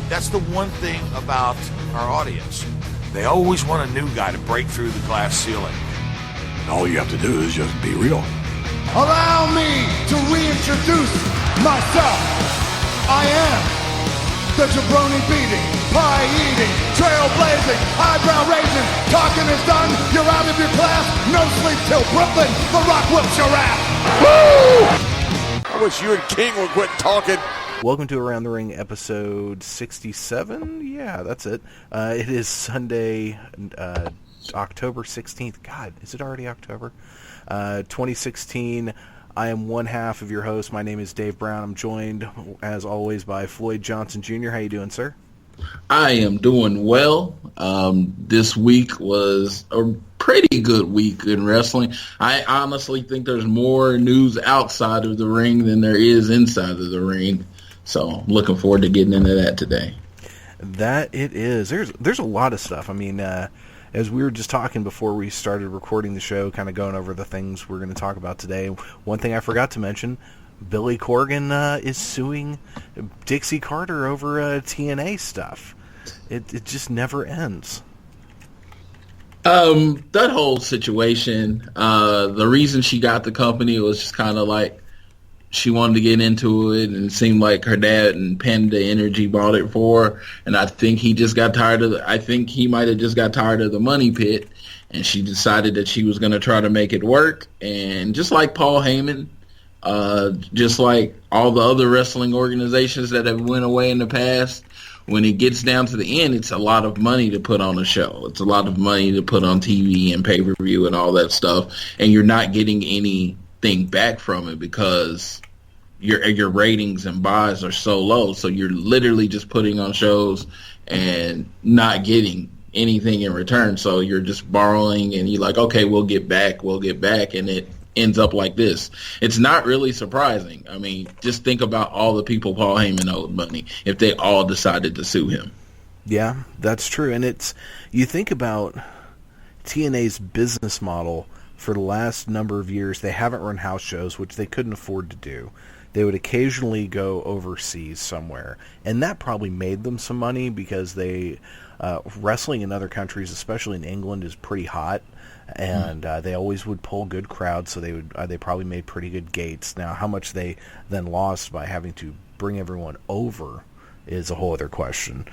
That's the one thing about our audience. They always want a new guy to break through the glass ceiling. All you have to do is just be real. Allow me to reintroduce myself. I am the jabroni beating, pie eating, trailblazing, eyebrow raising, talking is done, you're out of your class, no sleep till Brooklyn, The Rock whips your ass. Woo! I wish you and King would quit talking. Welcome to Around the Ring episode 67. Yeah, that's it. It is Sunday, October 16th. God, is it already October? 2016. I am one half of your host. My name is Dave Brown. I'm joined, as always, by Floyd Johnson Jr. How you doing, sir? I am doing well. This week was a pretty good week in wrestling. I honestly think there's more news outside of the ring than there is inside of the ring. So I'm looking forward to getting into that today. That it is. There's a lot of stuff. I mean, as we were just talking before we started recording the show, kind of going over the things we're going to talk about today, one thing I forgot to mention, Billy Corgan is suing Dixie Carter over TNA stuff. It just never ends. That whole situation, the reason she got the company was just kind of like she wanted to get into it, and it seemed like her dad and Panda Energy bought it for her, and I think he just got tired of I think he might have just got tired of the money pit, and she decided that she was going to try to make it work. And just like Paul Heyman, just like all the other wrestling organizations that have went away in the past, when it gets down to the end, it's a lot of money to put on a show. It's a lot of money to put on TV and pay-per-view and all that stuff, and you're not getting anything back from it because your ratings and buys are so low. So you're literally just putting on shows and not getting anything in return. So you're just borrowing, and you're like, okay, we'll get back, and it ends up like this. It's not really surprising. I mean, just think about all the people Paul Heyman owed money if they all decided to sue him. Yeah, that's true. And you think about TNA's business model for the last number of years. They haven't run house shows, which they couldn't afford to do. They would occasionally go overseas somewhere, and that probably made them some money because wrestling in other countries, especially in England, is pretty hot. And they always would pull good crowds, so they probably made pretty good gates. Now, how much they then lost by having to bring everyone over is a whole other question.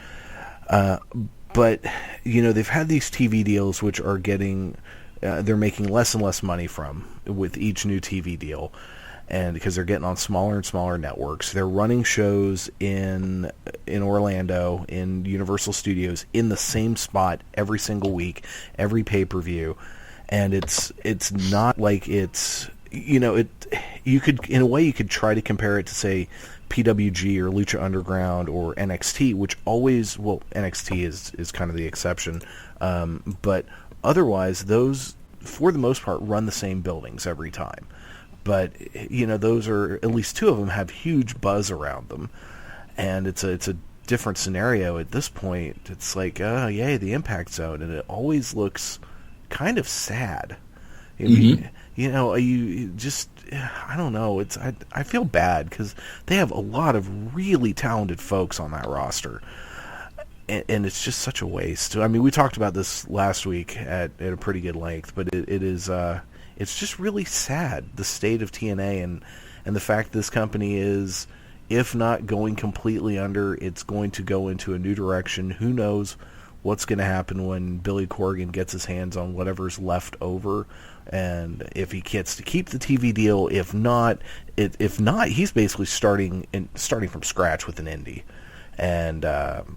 But they've had these TV deals which are getting they're making less and less money from with each new TV deal, and because they're getting on smaller and smaller networks. They're running shows in Orlando in Universal Studios in the same spot every single week, every pay-per-view. And it's not like it's, you could, in a way, you could try to compare it to, say, PWG or Lucha Underground or NXT, which always, well, NXT is kind of the exception, but otherwise, those, for the most part, run the same buildings every time. But, those are, at least two of them have huge buzz around them, and it's a different scenario at this point. It's like, yay, the Impact Zone, and it always looks kind of sad. You just, I don't know. I feel bad because they have a lot of really talented folks on that roster, and it's just such a waste. I mean, we talked about this last week at a pretty good length, but it's just really sad, the state of TNA and the fact this company is, if not going completely under, it's going to go into a new direction. Who knows what's going to happen when Billy Corgan gets his hands on whatever's left over, and if he gets to keep the TV deal. If not, he's basically starting from scratch with an indie, and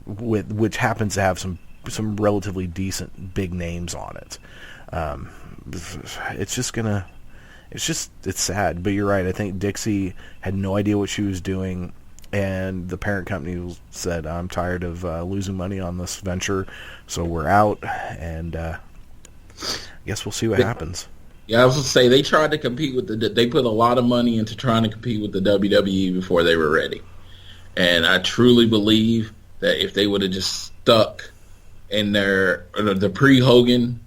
which happens to have some relatively decent big names on it. It's sad, but you're right. I think Dixie had no idea what she was doing, and the parent company said, I'm tired of losing money on this venture, so we're out, and I guess we'll see what happens. Yeah, I was going to say, they tried to compete with they put a lot of money into trying to compete with the WWE before they were ready. And I truly believe that if they would have just stuck in the pre-Hogan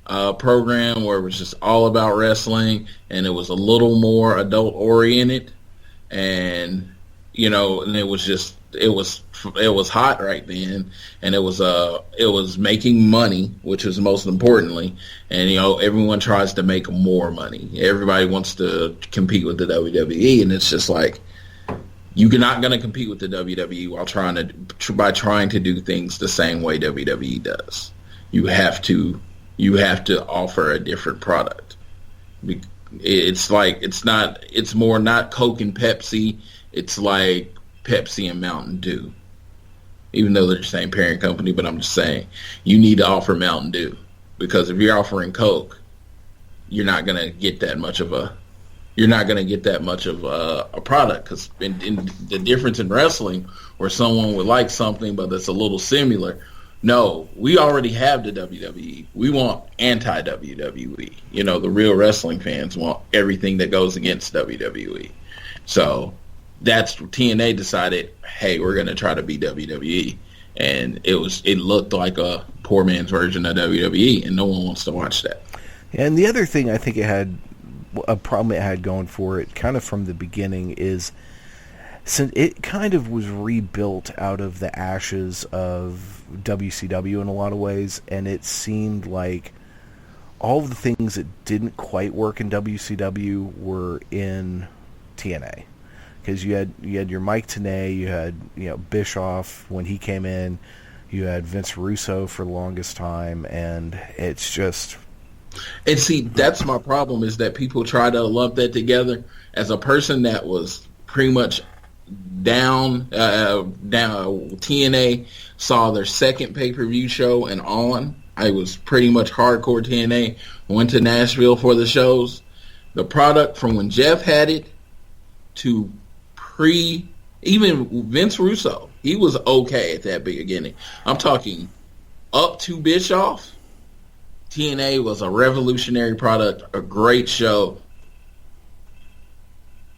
program, where it was just all about wrestling and it was a little more adult oriented, and and it was just it was hot right then, and it was making money, which is most importantly. And everyone tries to make more money. Everybody wants to compete with the WWE, and it's just like you're not going to compete with the WWE by trying to do things the same way WWE does. You have to offer a different product. It's more not Coke and Pepsi. It's like Pepsi and Mountain Dew, even though they're the same parent company. But I'm just saying, you need to offer Mountain Dew, because if you're offering Coke, you're not gonna get that much of a product. Because in the difference in wrestling, where someone would like something but that's a little similar. No, we already have the WWE. We want anti-WWE. The real wrestling fans want everything that goes against WWE. So that's TNA decided, hey, we're going to try to be WWE. And it looked like a poor man's version of WWE, and no one wants to watch that. And the other thing I think a problem it had going for it kind of from the beginning is, since it kind of was rebuilt out of the ashes of WCW in a lot of ways, and it seemed like all of the things that didn't quite work in WCW were in TNA. Because you had your Mike Tenay, you had Bischoff when he came in, you had Vince Russo for the longest time, and it's just... And see, that's my problem, is that people try to lump that together. As a person that was pretty much down TNA, saw their second pay-per-view show and on, I was pretty much hardcore TNA, went to Nashville for the shows. The product from when Jeff had it to even Vince Russo, he was okay at that beginning. I'm talking up to Bischoff. TNA was a revolutionary product, a great show.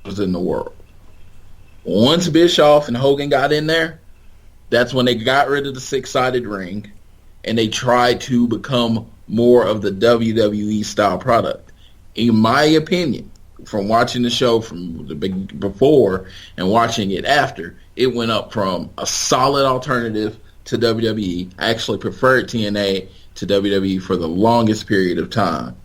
It was in the world. Once Bischoff and Hogan got in there, that's when they got rid of the six-sided ring, and they tried to become more of the WWE style product. In my opinion, from watching the show from the before and watching it after, it went up from a solid alternative to WWE. I actually preferred TNA to WWE for the longest period of time.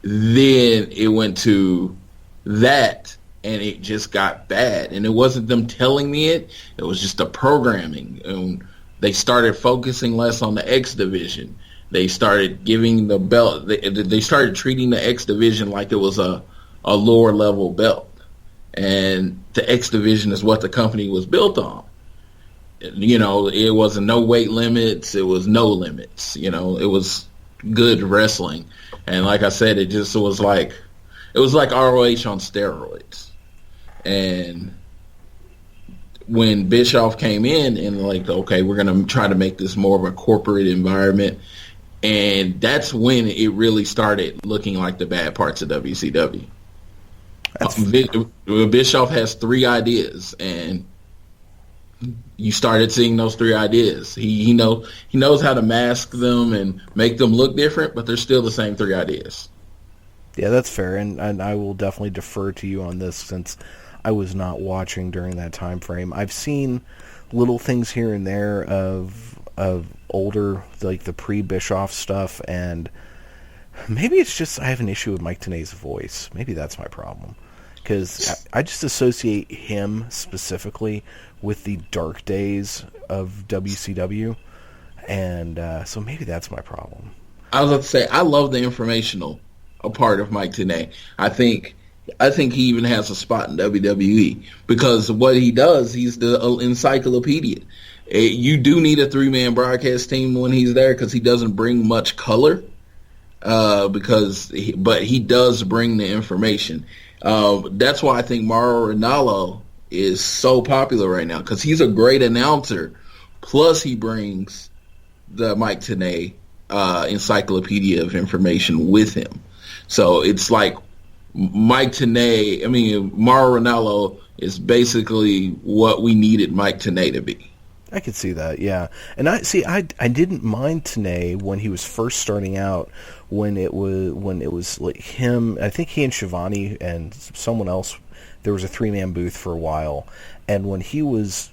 Then it went to that, and it just got bad. And it wasn't them telling me it was just the programming. And they started focusing less on the X division. They started giving the belt, they started treating the X division like it was a lower level belt. And the X division is what the company was built on. It wasn't no weight limits. It was no limits. It was good wrestling. And like I said, it was like ROH on steroids. And when Bischoff came in and okay, we're going to try to make this more of a corporate environment. And that's when it really started looking like the bad parts of WCW. Bischoff has 3 ideas, and you started seeing those 3 ideas. He knows how to mask them and make them look different, but they're still the same 3 ideas. Yeah, that's fair, and I will definitely defer to you on this since I was not watching during that time frame. I've seen little things here and there of older, like the pre-Bischoff stuff, and maybe it's just I have an issue with Mike Tenay's voice. Maybe that's my problem, because I just associate him specifically with the dark days of WCW, and so maybe that's my problem. I was about to say, I love the informational part of Mike Tenay. I think he even has a spot in WWE, because what he does, he's the encyclopedia. You do need a 3-man broadcast team when he's there, because he doesn't bring much color, but he does bring the information. That's why I think Mauro Ranallo is so popular right now, because he's a great announcer. Plus, he brings the Mike Tenay encyclopedia of information with him. So it's like Mauro Ranallo is basically what we needed Mike Tenay to be. I could see that, yeah. And I didn't mind Tenay when he was first starting out, when it was like him. I think he and Shivani and someone else, there was a 3-man booth for a while, and when he was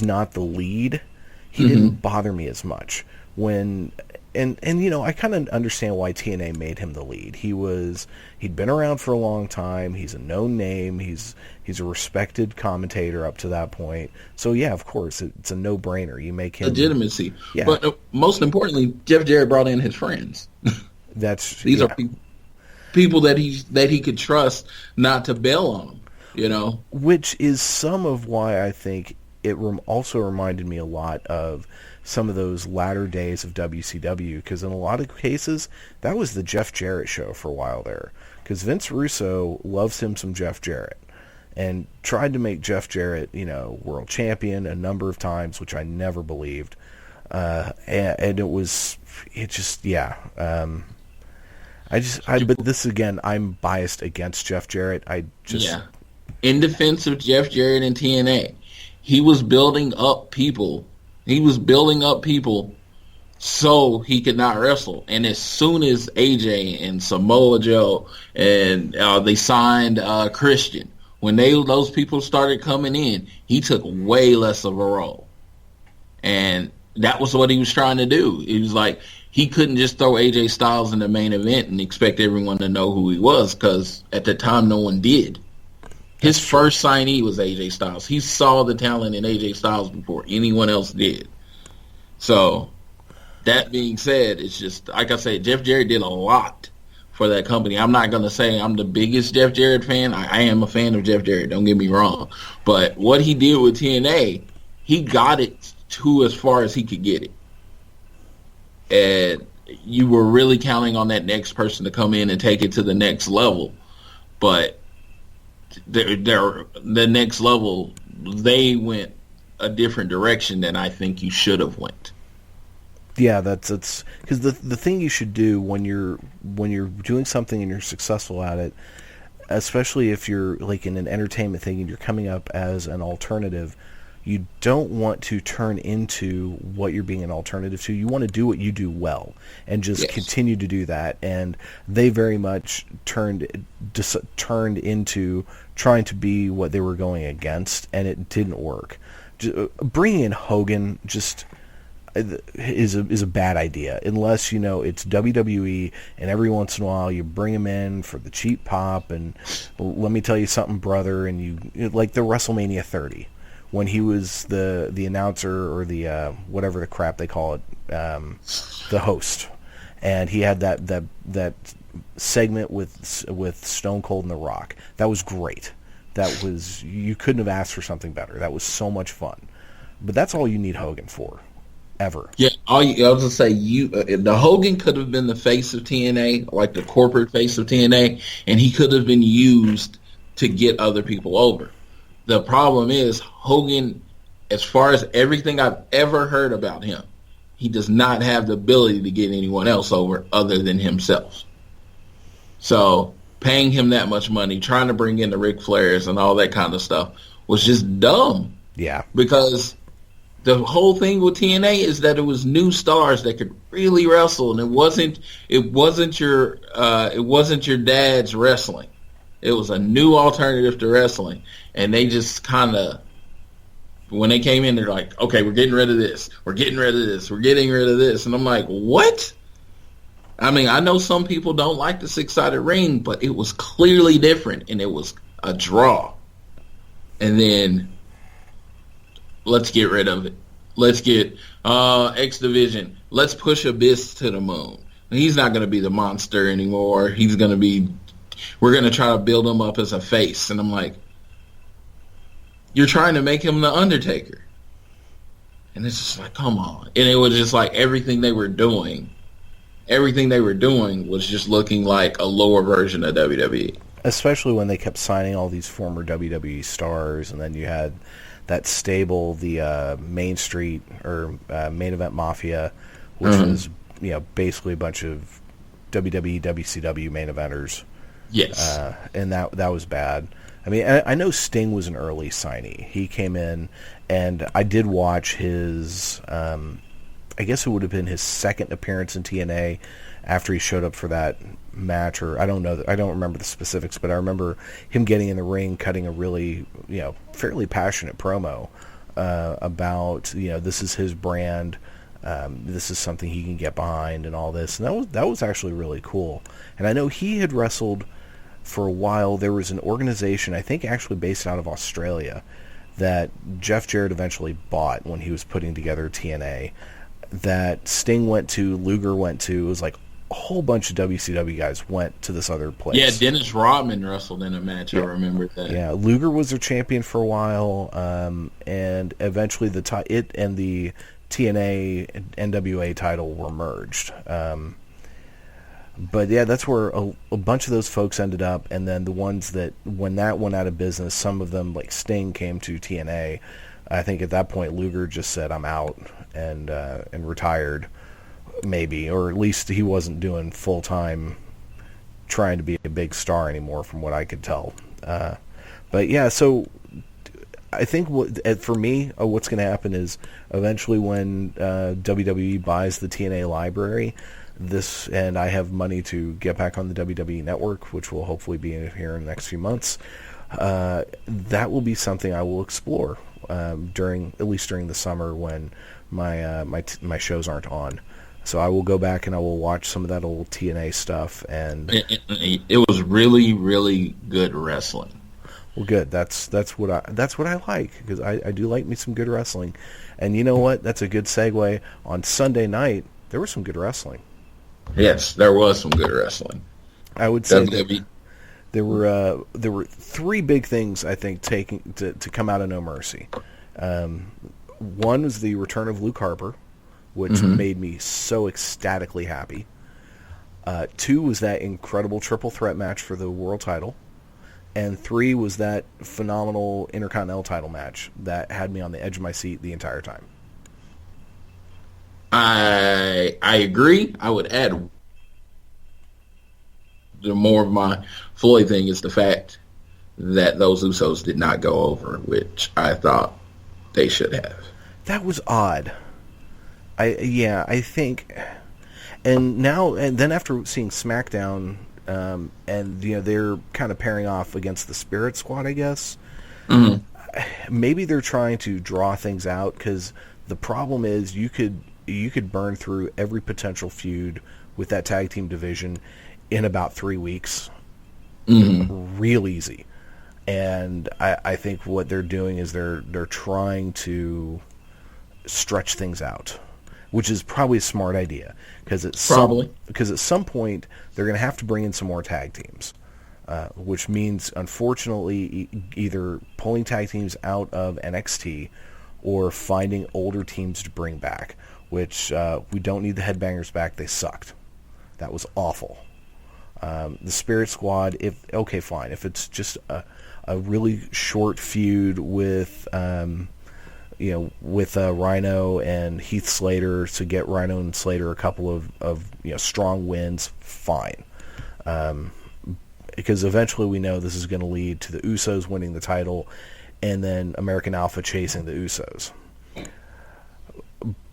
not the lead, he didn't bother me as much. When and I kind of understand why TNA made him the lead. He'd been around for a long time. He's a known name. He's a respected commentator up to that point. So yeah, of course, it's a no-brainer. You make him legitimacy. Yeah. But most importantly, Jeff Jarrett brought in his friends. These are people that he could trust not to bail on him. Which is some of why I think it also reminded me a lot of some of those latter days of WCW, because in a lot of cases, that was the Jeff Jarrett show for a while there. Because Vince Russo loves him some Jeff Jarrett, and tried to make Jeff Jarrett, world champion a number of times, which I never believed. But this again, I'm biased against Jeff Jarrett. In defense of Jeff Jarrett and TNA, he was building up people. So he could not wrestle. And as soon as AJ and Samoa Joe and they signed Christian, when those people started coming in, he took way less of a role. And that was what he was trying to do. It was like he couldn't just throw AJ Styles in the main event and expect everyone to know who he was, because at the time no one did. His first signee was AJ Styles. He saw the talent in AJ Styles before anyone else did. So, that being said, it's just, like I said, Jeff Jarrett did a lot for that company. I'm not going to say I'm the biggest Jeff Jarrett fan. I am a fan of Jeff Jarrett, don't get me wrong. But what he did with TNA, he got it to as far as he could get it. And you were really counting on that next person to come in and take it to the next level. But the next level, they went a different direction than I think you should have went. Yeah, that's because the thing you should do when you're doing something and you're successful at it, especially if you're like in an entertainment thing and you're coming up as an alternative, you don't want to turn into what you're being an alternative to. You want to do what you do well and just continue to do that. And they very much turned into trying to be what they were going against, and it didn't work. Bringing in Hogan just is a bad idea, unless it's WWE and every once in a while you bring him in for the cheap pop and let me tell you something, brother, and you like the WrestleMania 30. When he was the announcer or the whatever the crap they call it, the host, and he had that segment with Stone Cold and The Rock. That was great. You couldn't have asked for something better. That was so much fun. But that's all you need Hogan for, ever. Yeah, I was gonna say the Hogan could have been the face of TNA, like the corporate face of TNA, and he could have been used to get other people over. The problem is Hogan, as far as everything I've ever heard about him, he does not have the ability to get anyone else over other than himself. So paying him that much money, trying to bring in the Ric Flairs and all that kind of stuff was just dumb. Yeah. Because the whole thing with TNA is that it was new stars that could really wrestle, and it wasn't your dad's wrestling. It was a new alternative to wrestling. And they just kind of, when they came in, they're like, okay, we're getting rid of this. We're getting rid of this. We're getting rid of this. And I'm like, what? I mean, I know some people don't like the six-sided ring, but it was clearly different, and it was a draw. And then, let's get rid of it. Let's get X Division. Let's push Abyss to the moon. He's not going to be the monster anymore. He's going to be... We're going to try to build him up as a face. And I'm like, you're trying to make him the Undertaker. And it's just like, come on. And it was just like everything they were doing was just looking like a lower version of WWE. Especially when they kept signing all these former WWE stars, and then you had that stable, the Main Street or Main Event Mafia, which was basically a bunch of WWE, WCW main eventers. Yes. And that was bad. I mean, I know Sting was an early signee. He came in, and I did watch his, I guess it would have been his second appearance in TNA after he showed up for that match, or I don't know, I don't remember the specifics, but I remember him getting in the ring, cutting a really, fairly passionate promo about, this is his brand, this is something he can get behind and all this, and that was actually really cool. And I know he had wrestled for a while. There was an organization, I think actually based out of Australia, that Jeff Jarrett eventually bought when he was putting together TNA, that Sting went to, Luger went to. It was like a whole bunch of WCW guys went to this other place. Yeah, Dennis Rodman wrestled in a match. Yeah. I remember that. Yeah, Luger was their champion for a while, and eventually it and the TNA NWA title were merged. But yeah, that's where a bunch of those folks ended up, and then the ones that, when that went out of business, some of them, like Sting, came to TNA. I think at that point Luger just said, "I'm out," and retired, maybe, or at least he wasn't doing full time, trying to be a big star anymore, from what I could tell. But yeah, so I think for me, what's going to happen is eventually when WWE buys the TNA library, and I have money to get back on the WWE network, which will hopefully be here in the next few months, that will be something I will explore at least during the summer when my shows aren't on. So I will go back and I will watch some of that old TNA stuff, and it was really, really good wrestling. Well, good. That's what I like, because I do like me some good wrestling. And you know what? That's a good segue. On Sunday night, there was some good wrestling. Yes, there was some good wrestling. I would say there were three big things, I think, taking to come out of No Mercy. One was the return of Luke Harper, which made me so ecstatically happy. Two was that incredible triple threat match for the world title. And three was that phenomenal Intercontinental title match that had me on the edge of my seat the entire time. I agree. I would add, the more of my Floyd thing is the fact that those Usos did not go over, which I thought they should have. That was odd. I think, and then after seeing SmackDown, and they're kind of pairing off against the Spirit Squad, I guess. Mm-hmm. Maybe they're trying to draw things out, because the problem is you could burn through every potential feud with that tag team division in about 3 weeks, real easy. And I think what they're doing is they're trying to stretch things out, which is probably a smart idea, because at some point they're going to have to bring in some more tag teams, which means, unfortunately, either pulling tag teams out of NXT or finding older teams to bring back, which we don't need the Headbangers back. They sucked. That was awful. The Spirit Squad, fine. If it's just a really short feud with Rhino and Heath Slater, to get Rhino and Slater a couple of strong wins, fine. Because eventually we know this is going to lead to the Usos winning the title, and then American Alpha chasing the Usos.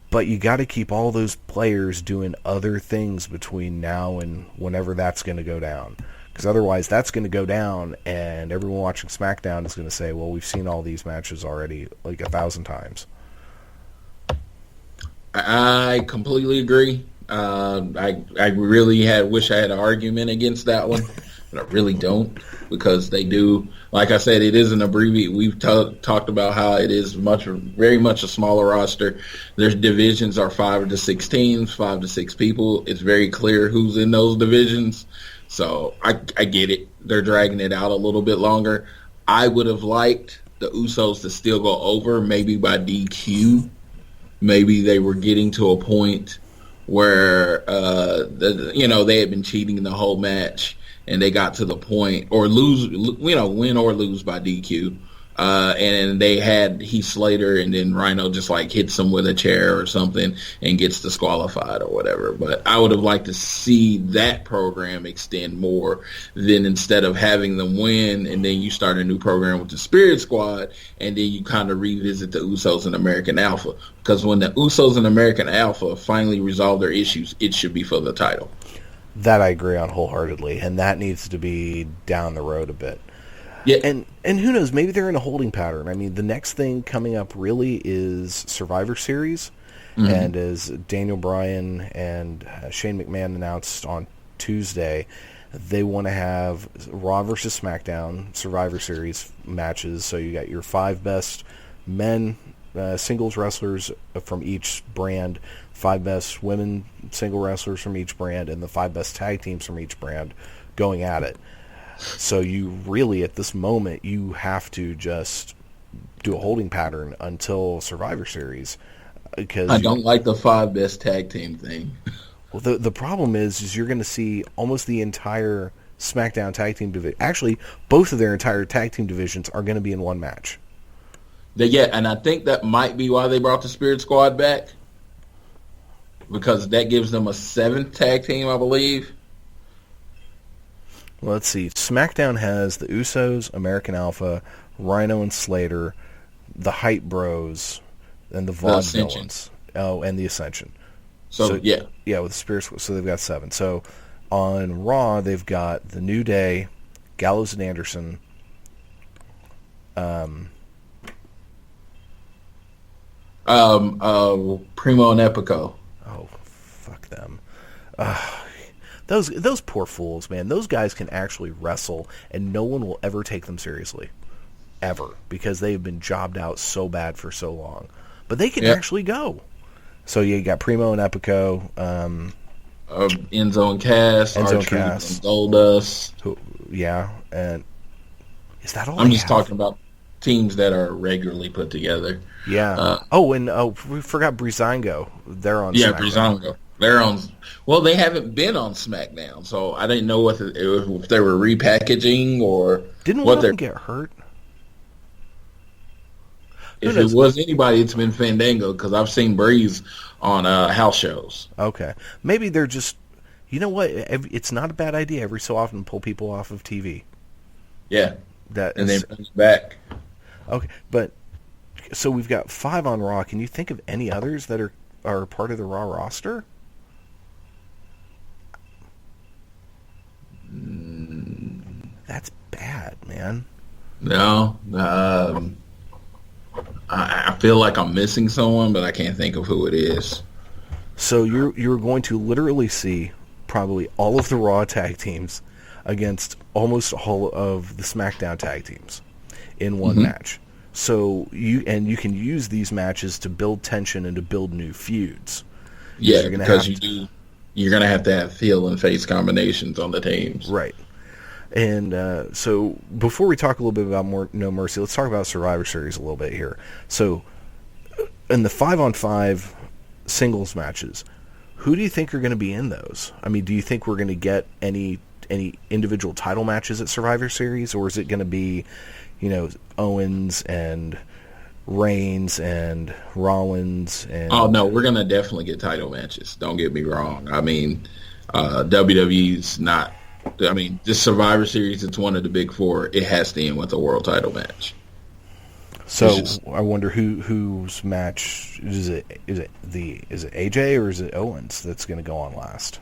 But you got to keep all those players doing other things between now and whenever that's going to go down. Because otherwise that's going to go down, and everyone watching SmackDown is going to say, well, we've seen all these matches already like 1,000 times. I completely agree. I really wish I had an argument against that one, but I really don't, because they do, like I said, it is an abbreviate. We've talked about how it is very much a smaller roster. Their divisions are 5 to 6 teams, 5 to 6 people. It's very clear who's in those divisions. So I get it. They're dragging it out a little bit longer. I would have liked the Usos to still go over, maybe by DQ. Maybe they were getting to a point where they had been cheating the whole match, and they got to the point, or win or lose by DQ. And they had Heath Slater, and then Rhino just like hits him with a chair or something and gets disqualified or whatever. But I would have liked to see that program extend more than, instead of having them win and then you start a new program with the Spirit Squad and then you kind of revisit the Usos and American Alpha. Because when the Usos and American Alpha finally resolve their issues, it should be for the title. That I agree on wholeheartedly, and that needs to be down the road a bit. Yeah. And who knows, maybe they're in a holding pattern. I mean, the next thing coming up really is Survivor Series, and as Daniel Bryan and Shane McMahon announced on Tuesday, they want to have Raw versus SmackDown Survivor Series matches. So you got your 5 best men singles wrestlers from each brand, 5 best women single wrestlers from each brand, and the 5 best tag teams from each brand going at it. So you really, at this moment, you have to just do a holding pattern until Survivor Series. Because I don't like the 5 best tag team thing. Well, the problem is you're going to see almost the entire SmackDown tag team division. Actually, both of their entire tag team divisions are going to be in one match. Yeah, and I think that might be why they brought the Spirit Squad back. Because that gives them a 7th tag team, I believe. Well, let's see. SmackDown has the Usos, American Alpha, Rhino and Slater, the Hype Bros, and the Vaudevillains. Oh, and the Ascension. So yeah. Yeah, with the Spirit Squad. So they've got 7. So on Raw, they've got the New Day, Gallows and Anderson, Primo and Epico. Oh, fuck them. Those poor fools, man. Those guys can actually wrestle, and no one will ever take them seriously. Ever. Because they've been jobbed out so bad for so long. But they can actually go. So you got Primo and Epico. Enzo and Cass. Archer and Goldust. Yeah. And is that all I'm just talking about teams that are regularly put together. Yeah. We forgot Breezango. They're on SmackDown. Yeah, Breezango. They're on. Well, they haven't been on SmackDown, so I didn't know if they were repackaging or didn't one of them get hurt? If it was anybody, it's been Fandango because I've seen Breeze on house shows. Okay, maybe they're just. You know what? It's not a bad idea every so often to pull people off of TV. Yeah, and then bring it back. Okay, but so we've got 5 on Raw. Can you think of any others that are part of the Raw roster? That's bad, man. No, I feel like I'm missing someone, but I can't think of who it is. So you're going to literally see probably all of the Raw tag teams against almost all of the SmackDown tag teams in one match. So you can use these matches to build tension and to build new feuds. Yeah, you're going to have to have heel and face combinations on the teams. Right. And so before we talk a little bit about more No Mercy, let's talk about Survivor Series a little bit here. So in the 5-on-5 singles matches, who do you think are going to be in those? I mean, do you think we're going to get any individual title matches at Survivor Series, or is it going to be, Owens and Reigns and Rollins and... Oh, no, we're going to definitely get title matches. Don't get me wrong. I mean, WWE's not... I mean, this Survivor Series, it's one of the big 4. It has to end with a world title match. So I wonder whose match is it? Is it AJ or is it Owens that's going to go on last?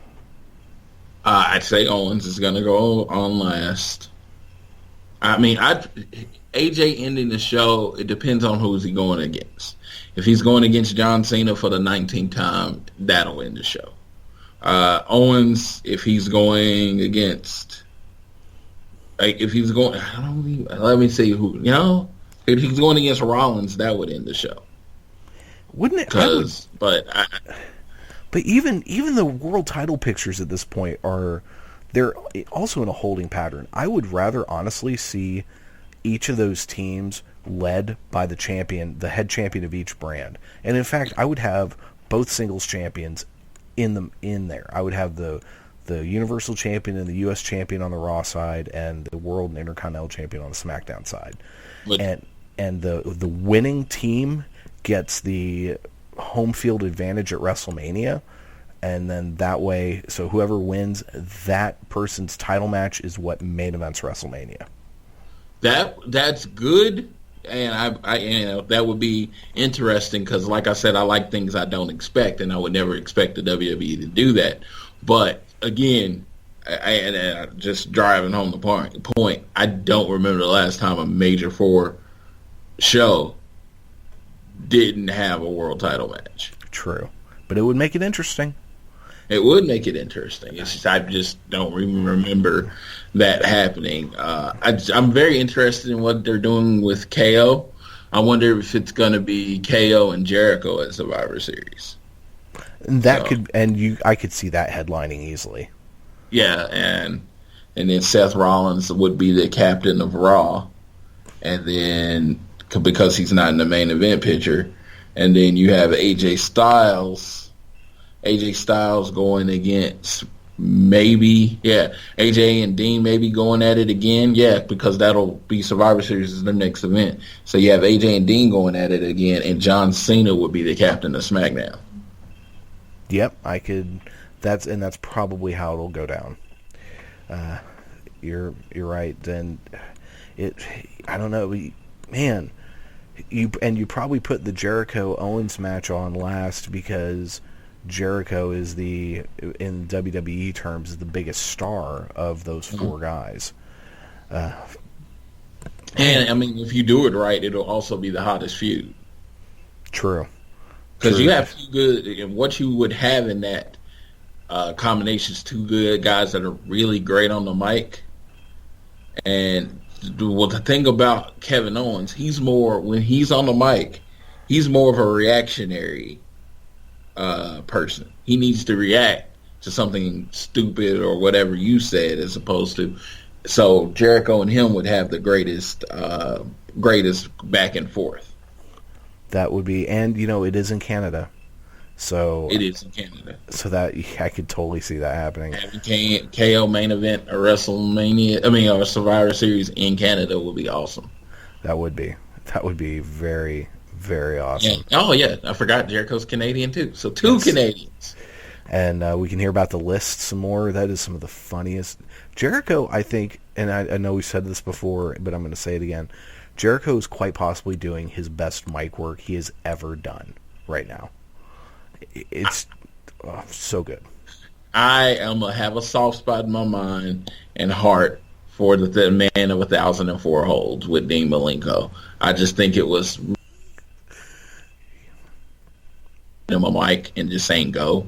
I'd say Owens is going to go on last. I mean, AJ ending the show. It depends on who's he going against. If he's going against John Cena for the 19th time, that'll end the show. Owens, if he's going against, if he's going, let me see who, if he's going against Rollins, that would end the show. Wouldn't it? But even the world title pictures at this point they're also in a holding pattern. I would rather honestly see each of those teams led by the champion, the head champion of each brand. And in fact, I would have both singles champions in there. I would have the Universal Champion and the U.S. Champion on the Raw side, and the World and Intercontinental Champion on the SmackDown side. And the winning team gets the home field advantage at WrestleMania, and then that way, so whoever wins, that person's title match is what main events WrestleMania. That's good. And I that would be interesting because, like I said, I like things I don't expect, and I would never expect the WWE to do that. But again, I just driving home the point. I don't remember the last time a Major 4 show didn't have a world title match. True, but it would make it interesting. It would make it interesting. It's just, I just don't remember that happening. I'm very interested in what they're doing with KO. I wonder if it's going to be KO and Jericho at Survivor Series. I could see that headlining easily. Yeah, and then Seth Rollins would be the captain of Raw, and then because he's not in the main event picture, and then you have AJ Styles going against AJ and Dean maybe going at it again. Yeah, because that'll be Survivor Series is their next event. So you have AJ and Dean going at it again, and John Cena would be the captain of SmackDown. Yep, I could. That's probably how it'll go down. You're right. And I don't know, man. You probably put the Jericho Owens match on last because Jericho is in WWE terms, is the biggest star of those four guys. And I mean, if you do it right, it'll also be the hottest feud. True. Because you have two good, and what you would have in that combination is two good guys that are really great on the mic. And the thing about Kevin Owens, when he's on the mic, he's more of a reactionary person. He needs to react to something stupid or whatever you said, as opposed to. So Jericho and him would have the greatest back and forth. That would be, and it is in Canada, so it is in Canada. So that I could totally see that happening. Having KO main event a WrestleMania, or a Survivor Series in Canada would be awesome. That would be very, very awesome. Yeah. Oh yeah, I forgot Jericho's Canadian too. So two Canadians. And we can hear about the list some more. That is some of the funniest. Jericho, I think, and I know we said this before, but I'm going to say it again. Jericho is quite possibly doing his best mic work he has ever done right now. It's so good. I am going to have a soft spot in my mind and heart for the man of 1,004 holds with Dean Malenko. I just think it was him a mic and just saying go.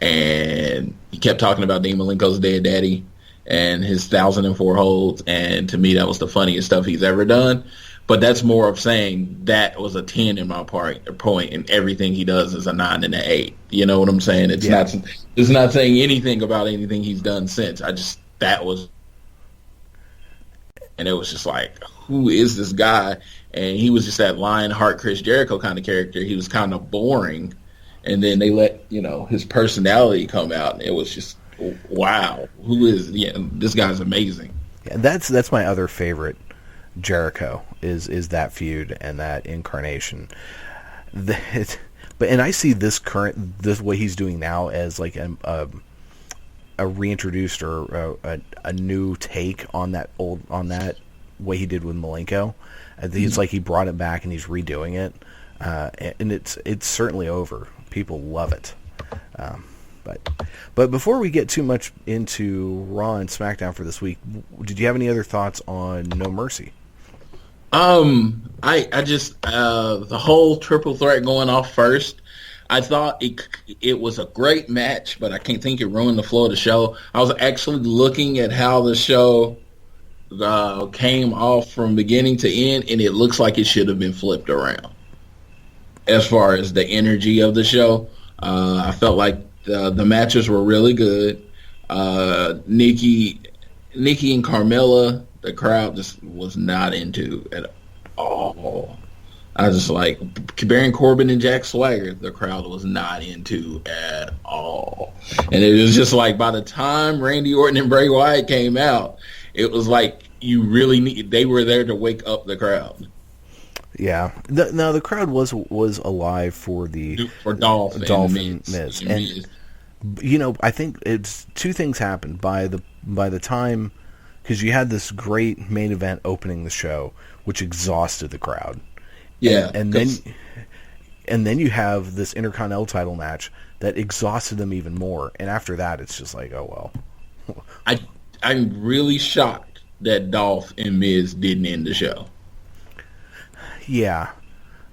And he kept talking about Dean Malenko's dead daddy and his 1,004 holds, and to me that was the funniest stuff he's ever done. But that's more of saying that was a 10 in my point, and everything he does is a 9 and an 8. You know what I'm saying? It's not saying anything about anything he's done since. And it was just like, who is this guy? And he was just that Lionheart Chris Jericho kind of character. He was kind of boring, and then they let his personality come out, and it was just, wow, this guy's amazing. Yeah, that's my other favorite Jericho is that feud and that incarnation. And I see this what he's doing now as like a reintroduced or a new take on that way he did with Malenko. It's like he brought it back and he's redoing it, and it's certainly over. People love it. But before we get too much into Raw and SmackDown for this week, did you have any other thoughts on No Mercy? I just the whole triple threat going off first, I thought it was a great match, but I can't think it ruined the flow of the show. I was actually looking at how the show came off from beginning to end, and it looks like it should have been flipped around. As far as the energy of the show, I felt like the matches were really good. Nikki and Carmella, the crowd just was not into at all. I was just like, Baron Corbin and Jack Swagger, the crowd was not into at all. And it was just like, by the time Randy Orton and Bray Wyatt came out, it was like they were there to wake up the crowd. Yeah. The crowd was alive for Dolph and Miz. And I think it's two things happened by the time, because you had this great main event opening the show, which exhausted the crowd. Yeah, and then And then you have this Intercontinental title match that exhausted them even more. And after that, it's just like, oh, well. I'm really shocked that Dolph and Miz didn't end the show. Yeah.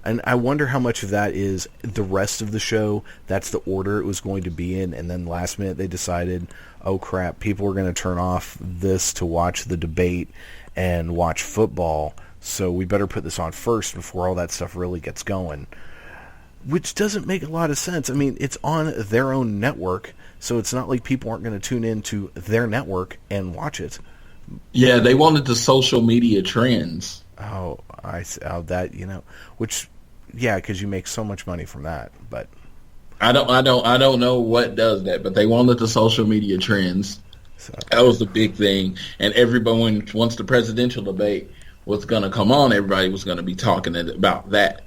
And I wonder how much of that is the rest of the show. That's the order it was going to be in. And then last minute they decided, oh, crap, people are going to turn off this to watch the debate and watch football. So we better put this on first before all that stuff really gets going. Which doesn't make a lot of sense. I mean, it's on their own network, so it's not like people aren't going to tune in to their network and watch it. Yeah, they wanted the social media trends. Which, yeah, because you make so much money from that. But I don't know what does that, but they wanted the social media trends. So. That was the big thing, and everyone, once the presidential debate was going to come on, everybody was going to be talking about that.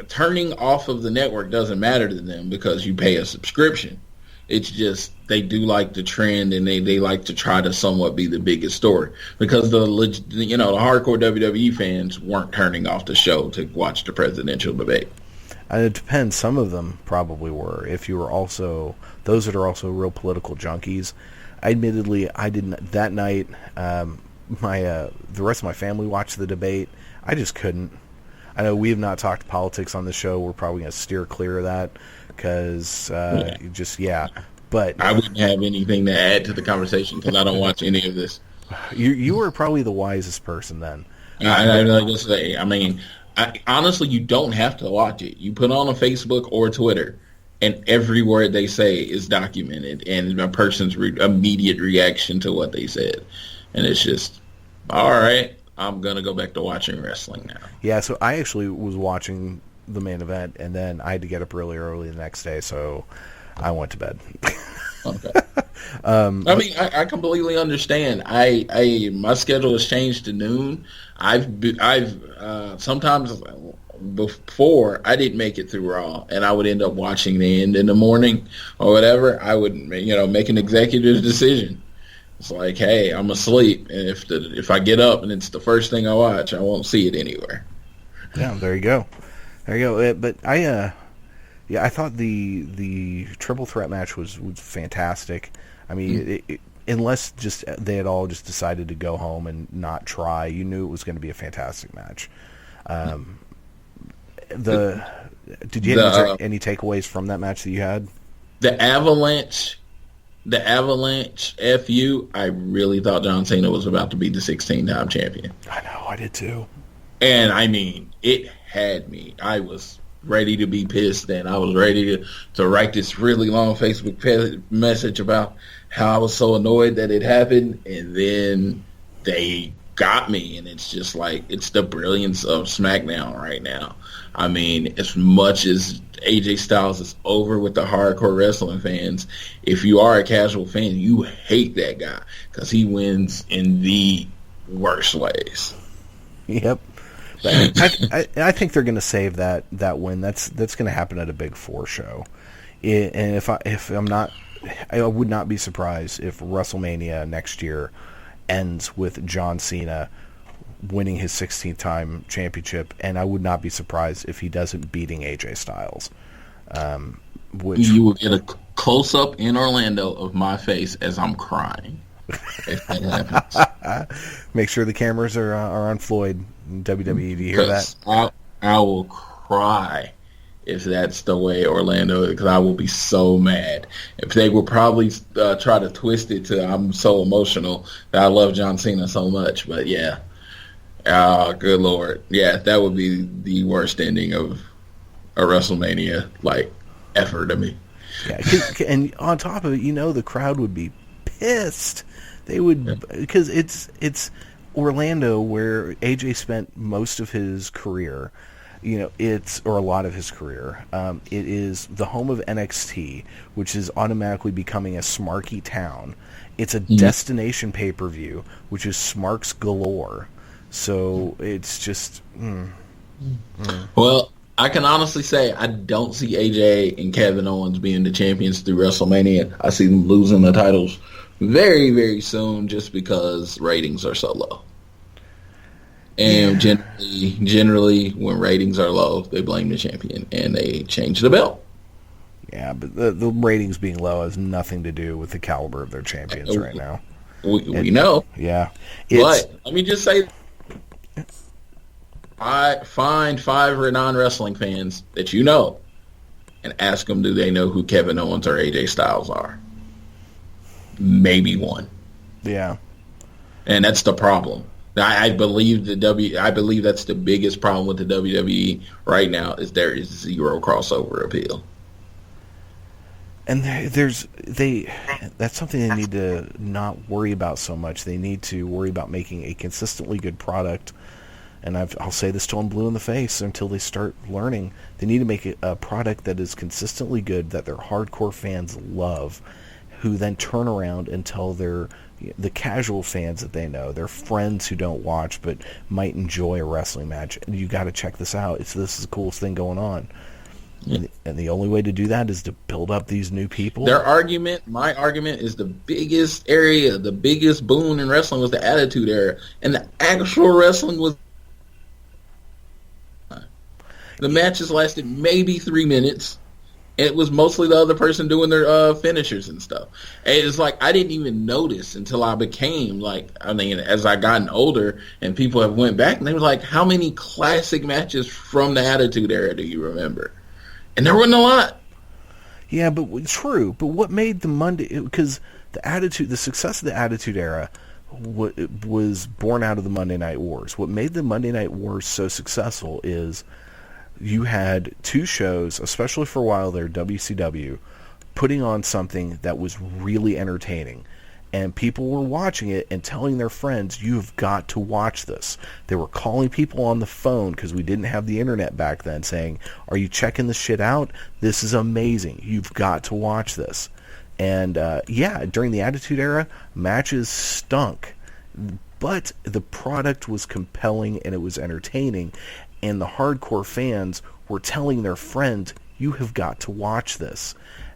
Turning off of the network doesn't matter to them because you pay a subscription. It's just they do like the trend, and they like to try to somewhat be the biggest story because the hardcore WWE fans weren't turning off the show to watch the presidential debate. It depends. Some of them probably were. If you were also those that are also real political junkies. Admittedly, I didn't that night. The rest of my family watched the debate. I just couldn't. I know we have not talked politics on the show. We're probably going to steer clear of that because But I wouldn't have anything to add to the conversation because I don't watch any of this. You were probably the wisest person then. Honestly, you don't have to watch it. You put on a Facebook or Twitter, and every word they say is documented, and a person's immediate reaction to what they said. And it's just, all right, I'm going to go back to watching wrestling now. Yeah, so I actually was watching the main event, and then I had to get up really early the next day, so I went to bed. Okay. I completely understand. My schedule has changed to noon. I've sometimes before I didn't make it through Raw, and I would end up watching the end in the morning or whatever. I would make an executive decision. It's like, hey, I'm asleep, and if I get up and it's the first thing I watch, I won't see it anywhere. Yeah, there you go. But I thought the triple threat match was fantastic. I mean, unless just they had all just decided to go home and not try, you knew it was going to be a fantastic match. Did you have any takeaways from that match that you had? The Avalanche FU, I really thought John Cena was about to be the 16-time champion. I know, I did too. And I mean, it had me. I was ready to be pissed, and I was ready to write this really long Facebook message about how I was so annoyed that it happened, and then they got me, and it's just like, it's the brilliance of SmackDown right now. I mean, as much as AJ Styles is over with the hardcore wrestling fans, if you are a casual fan, you hate that guy because he wins in the worst ways. Yep. I think they're going to save that win. That's going to happen at a Big Four show. And I would not be surprised if WrestleMania next year ends with John Cena winning his 16th time championship, and I would not be surprised if he doesn't beating AJ Styles. You will get a close-up in Orlando of my face as I'm crying. If that happens. Make sure the cameras are on Floyd in WWE. Do you hear that? I will cry if that's the way Orlando is, because I will be so mad. If they will probably try to twist it to I'm so emotional that I love John Cena so much. But yeah. Oh, good Lord. Yeah, that would be the worst ending of a WrestleMania, ever to me. Yeah, and on top of it, the crowd would be pissed. They would, because it's Orlando where AJ spent most of his career. Or a lot of his career. It is the home of NXT, which is automatically becoming a smarky town. It's a destination pay-per-view, which is smarks galore. So it's just... Well, I can honestly say I don't see AJ and Kevin Owens being the champions through WrestleMania. I see them losing the titles very, very soon just because ratings are so low. And generally, when ratings are low, they blame the champion and they change the belt. Yeah, but the ratings being low has nothing to do with the caliber of their champions right now. We know. Yeah. But let me just say, I find 5 non-wrestling fans that you know and ask them, do they know who Kevin Owens or AJ Styles are? Maybe one. Yeah. And that's the problem. I believe that's the biggest problem with the WWE right now is there is zero crossover appeal. And that's something they need to not worry about so much. They need to worry about making a consistently good product. And I'll say this till I'm blue in the face until they start learning. They need to make a product that is consistently good, that their hardcore fans love, who then turn around and tell the casual fans that they know, their friends who don't watch but might enjoy a wrestling match, you got to check this out. This is the coolest thing going on. And the only way to do that is to build up these new people. My argument is the biggest area, the biggest boon in wrestling was the Attitude Era. And the actual wrestling was... The matches lasted maybe 3 minutes. And it was mostly the other person doing their finishers and stuff. And it's like, I didn't even notice until I became as I gotten older and people have went back and they were like, how many classic matches from the Attitude Era do you remember? And there wasn't a lot. Yeah, but true. But what made the Monday... Because the success of the Attitude Era was born out of the Monday Night Wars. What made the Monday Night Wars so successful is you had 2 shows, especially for a while there, WCW, putting on something that was really entertaining. And people were watching it and telling their friends, you've got to watch this. They were calling people on the phone because we didn't have the internet back then saying, are you checking this shit out? This is amazing. You've got to watch this. And during the Attitude Era, matches stunk. But the product was compelling and it was entertaining. And the hardcore fans were telling their friends, you have got to watch this.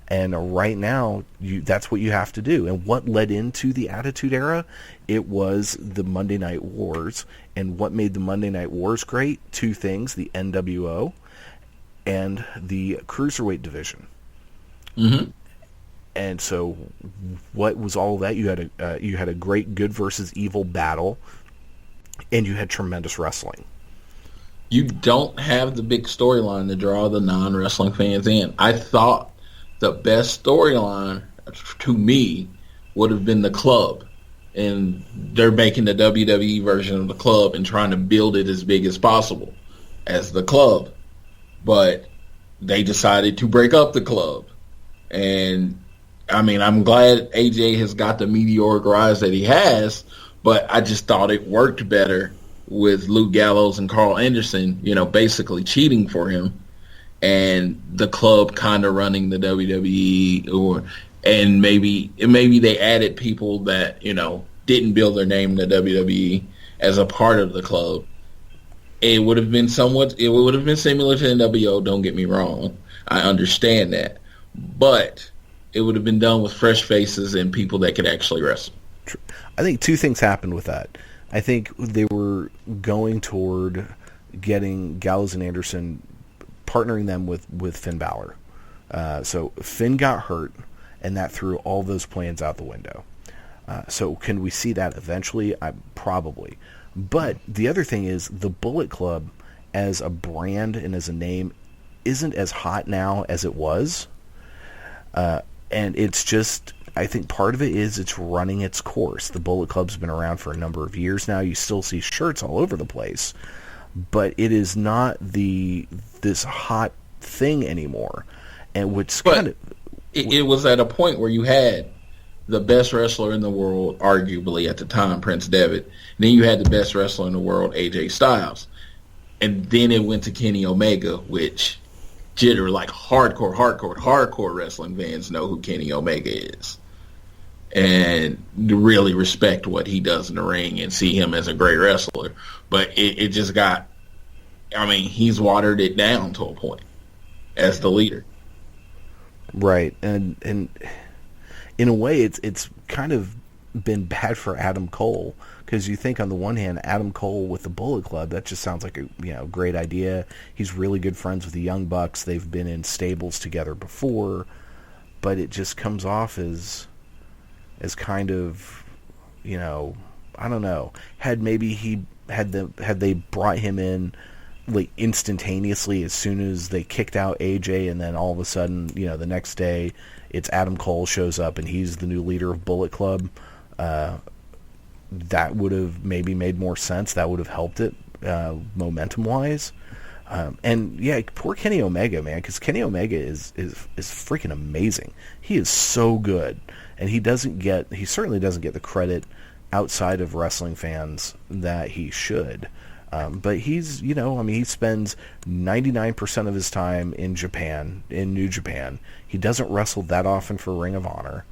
And right now, that's what you have to do. And what led into the Attitude Era? It was the Monday Night Wars. And what made the Monday Night Wars great? 2 things, the NWO and the Cruiserweight division. Mm-hmm. And so what was all that? You had a great good versus evil battle, and you had tremendous wrestling. You don't have the big storyline to draw the non-wrestling fans in. I thought the best storyline, to me, would have been the club. And they're making the WWE version of the club and trying to build it as big as possible as the club. But they decided to break up the club. And, I'm glad AJ has got the meteoric rise that he has, but I just thought it worked better with Luke Gallows and Carl Anderson, basically cheating for him, and the club kind of running the WWE, and maybe they added people that didn't build their name in the WWE as a part of the club. It would have been similar to NWO. Don't get me wrong, I understand that, but it would have been done with fresh faces and people that could actually wrestle. I think 2 things happened with that. I think they were going toward getting Gallows and Anderson, partnering them with Finn Balor. So Finn got hurt, and that threw all those plans out the window. So can we see that eventually? Probably. But the other thing is the Bullet Club as a brand and as a name isn't as hot now as it was. And it's just... I think part of it is it's running its course. The Bullet Club's been around for a number of years now. You still see shirts all over the place, but it is not this hot thing anymore. And it was at a point where you had the best wrestler in the world, arguably at the time, Prince Devitt. And then you had the best wrestler in the world, AJ Styles, and then it went to Kenny Omega, which hardcore wrestling fans know who Kenny Omega is and really respect what he does in the ring and see him as a great wrestler. But it just got, he's watered it down to a point as the leader. Right. And in a way, it's kind of been bad for Adam Cole, because you think on the one hand, Adam Cole with the Bullet Club, that just sounds like a great idea. He's really good friends with the Young Bucks. They've been in stables together before, but it just comes off as kind of, I don't know. Had they brought him in like instantaneously as soon as they kicked out AJ, and then all of a sudden, the next day it's Adam Cole shows up and he's the new leader of Bullet Club, that would have maybe made more sense. That would have helped it momentum wise. And yeah, poor Kenny Omega, man, because Kenny Omega is freaking amazing. He is so good, and he certainly doesn't get the credit outside of wrestling fans that he should. But he's, he spends 99% of his time in Japan, in New Japan. He doesn't wrestle that often for Ring of Honor,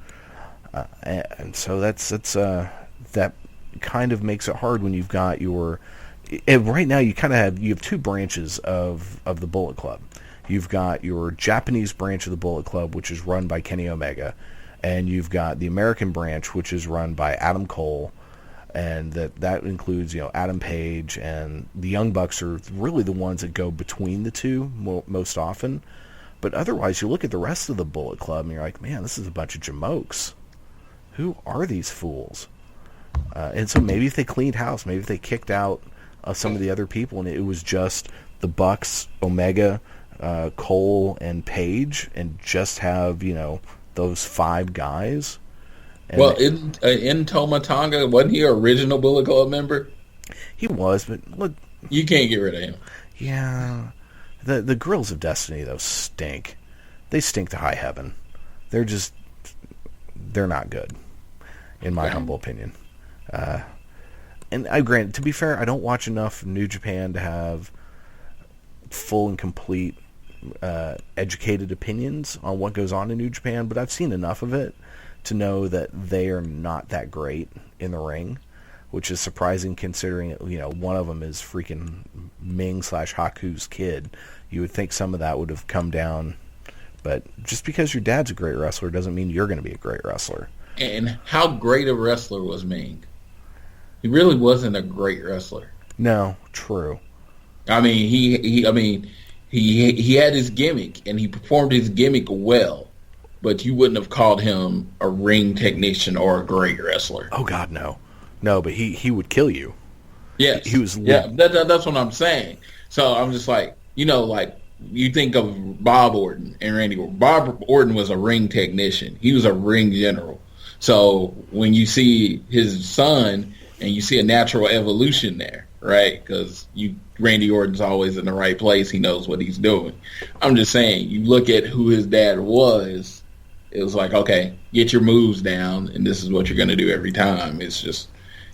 and so that kind of makes it hard when you've got right now you have two branches of the Bullet Club. You've got your Japanese branch of the Bullet Club, which is run by Kenny Omega, and you've got the American branch, which is run by Adam Cole. And that includes, Adam Page, and the Young Bucks are really the ones that go between the two most often. But otherwise, you look at the rest of the Bullet Club, and you're like, man, this is a bunch of jamokes. Who are these fools? And so maybe if they cleaned house, maybe if they kicked out some of the other people, and it was just the Bucks, Omega, Cole, and Page, and just have, those five guys. And well, in Toma Tonga, wasn't he an original Bullet Club member? He was, but look, you can't get rid of him. Yeah, the Grills of Destiny though stink. They stink to high heaven. They're not good, in my humble opinion. And I grant, to be fair, I don't watch enough New Japan to have full and complete educated opinions on what goes on in New Japan, but I've seen enough of it to know that they are not that great in the ring, which is surprising considering, one of them is freaking Ming/Haku's kid. You would think some of that would have come down, but just because your dad's a great wrestler doesn't mean you're going to be a great wrestler. And how great a wrestler was Ming? He really wasn't a great wrestler. No, true. I mean, he had his gimmick, and he performed his gimmick well. But you wouldn't have called him a ring technician or a great wrestler. Oh God, no, but he would kill you. Yes, he was. That's what I'm saying. So I'm just like, you think of Bob Orton and Randy Orton. Bob Orton was a ring technician. He was a ring general. So when you see his son, and you see a natural evolution there, right? Because Randy Orton's always in the right place. He knows what he's doing. I'm just saying, you look at who his dad was. It was like, okay, get your moves down, and this is what you're going to do every time. It's just,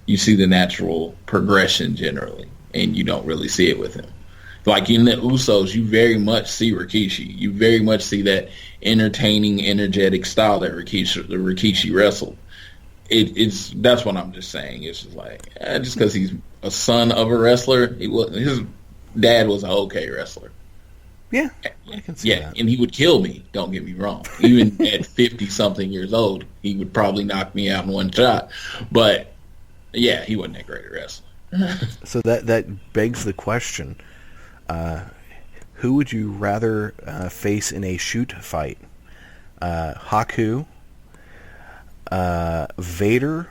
you see the natural progression generally, and you don't really see it with him. Like in the Usos, you very much see Rikishi. You very much see that entertaining, energetic style that Rikishi wrestled. That's what I'm just saying. It's just like, just because he's a son of a wrestler, his dad was an okay wrestler. Yeah, I can see that. And he would kill me, don't get me wrong. Even at 50-something years old, he would probably knock me out in one shot. But, yeah, he wasn't that great a wrestler. So that begs the question, who would you rather face in a shoot fight? Haku, Vader,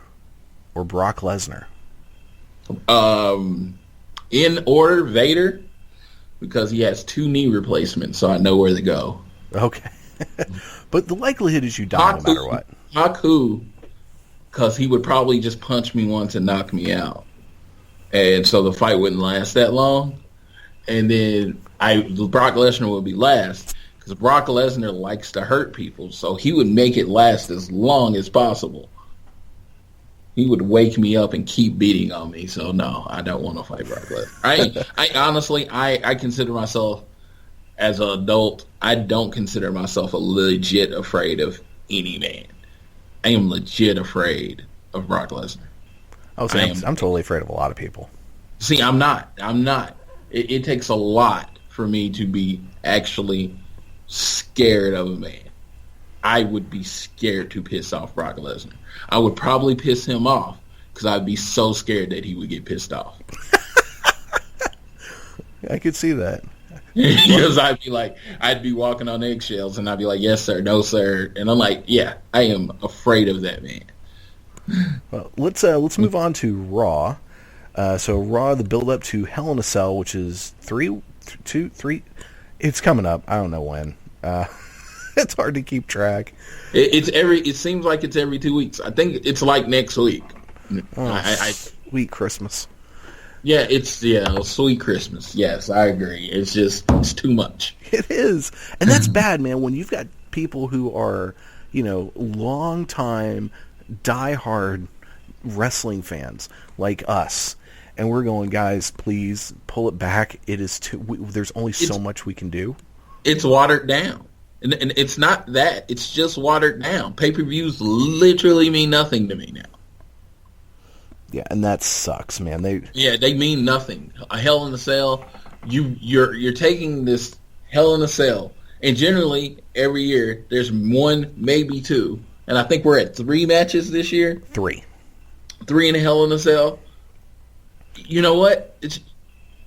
or Brock Lesnar? In order, Vader, because he has 2 knee replacements, so I know where to go. Okay. But the likelihood is you die no matter what. Haku, because he would probably just punch me once and knock me out. And so the fight wouldn't last that long. And then Brock Lesnar would be last, because Brock Lesnar likes to hurt people, so he would make it last as long as possible. He would wake me up and keep beating on me. So no, I don't want to fight Brock Lesnar. I honestly, I consider myself, as an adult, I don't consider myself a legit afraid of any man. I am legit afraid of Brock Lesnar. Oh, so I'm totally afraid of a lot of people. See, I'm not. It takes a lot for me to be actually scared of a man. I would be scared to piss off Brock Lesnar. I would probably piss him off because I'd be so scared that he would get pissed off. I could see that. Because I'd be walking on eggshells, and I'd be like, yes, sir, no, sir. And I'm like, yeah, I am afraid of that man. Well, let's move on to Raw. So Raw, the build up to Hell in a Cell, which is 3. It's coming up. I don't know when. It's hard to keep track. It seems like it's every 2 weeks. I think it's like next week. Sweet Christmas. Yeah, sweet Christmas. Yes, I agree. It's too much. It is. And that's bad, man, when you've got people who are, long time, diehard wrestling fans like us. And we're going, guys, please pull it back. It is there's only so much we can do. It's watered down. And it's not that. It's just watered down. Pay-per-views literally mean nothing to me now. Yeah, and that sucks, man. They mean nothing. A Hell in a Cell, you're taking this Hell in a Cell, and generally every year there's one, maybe two, and I think we're at 3 matches this year. 3 in a Hell in a Cell. You know what?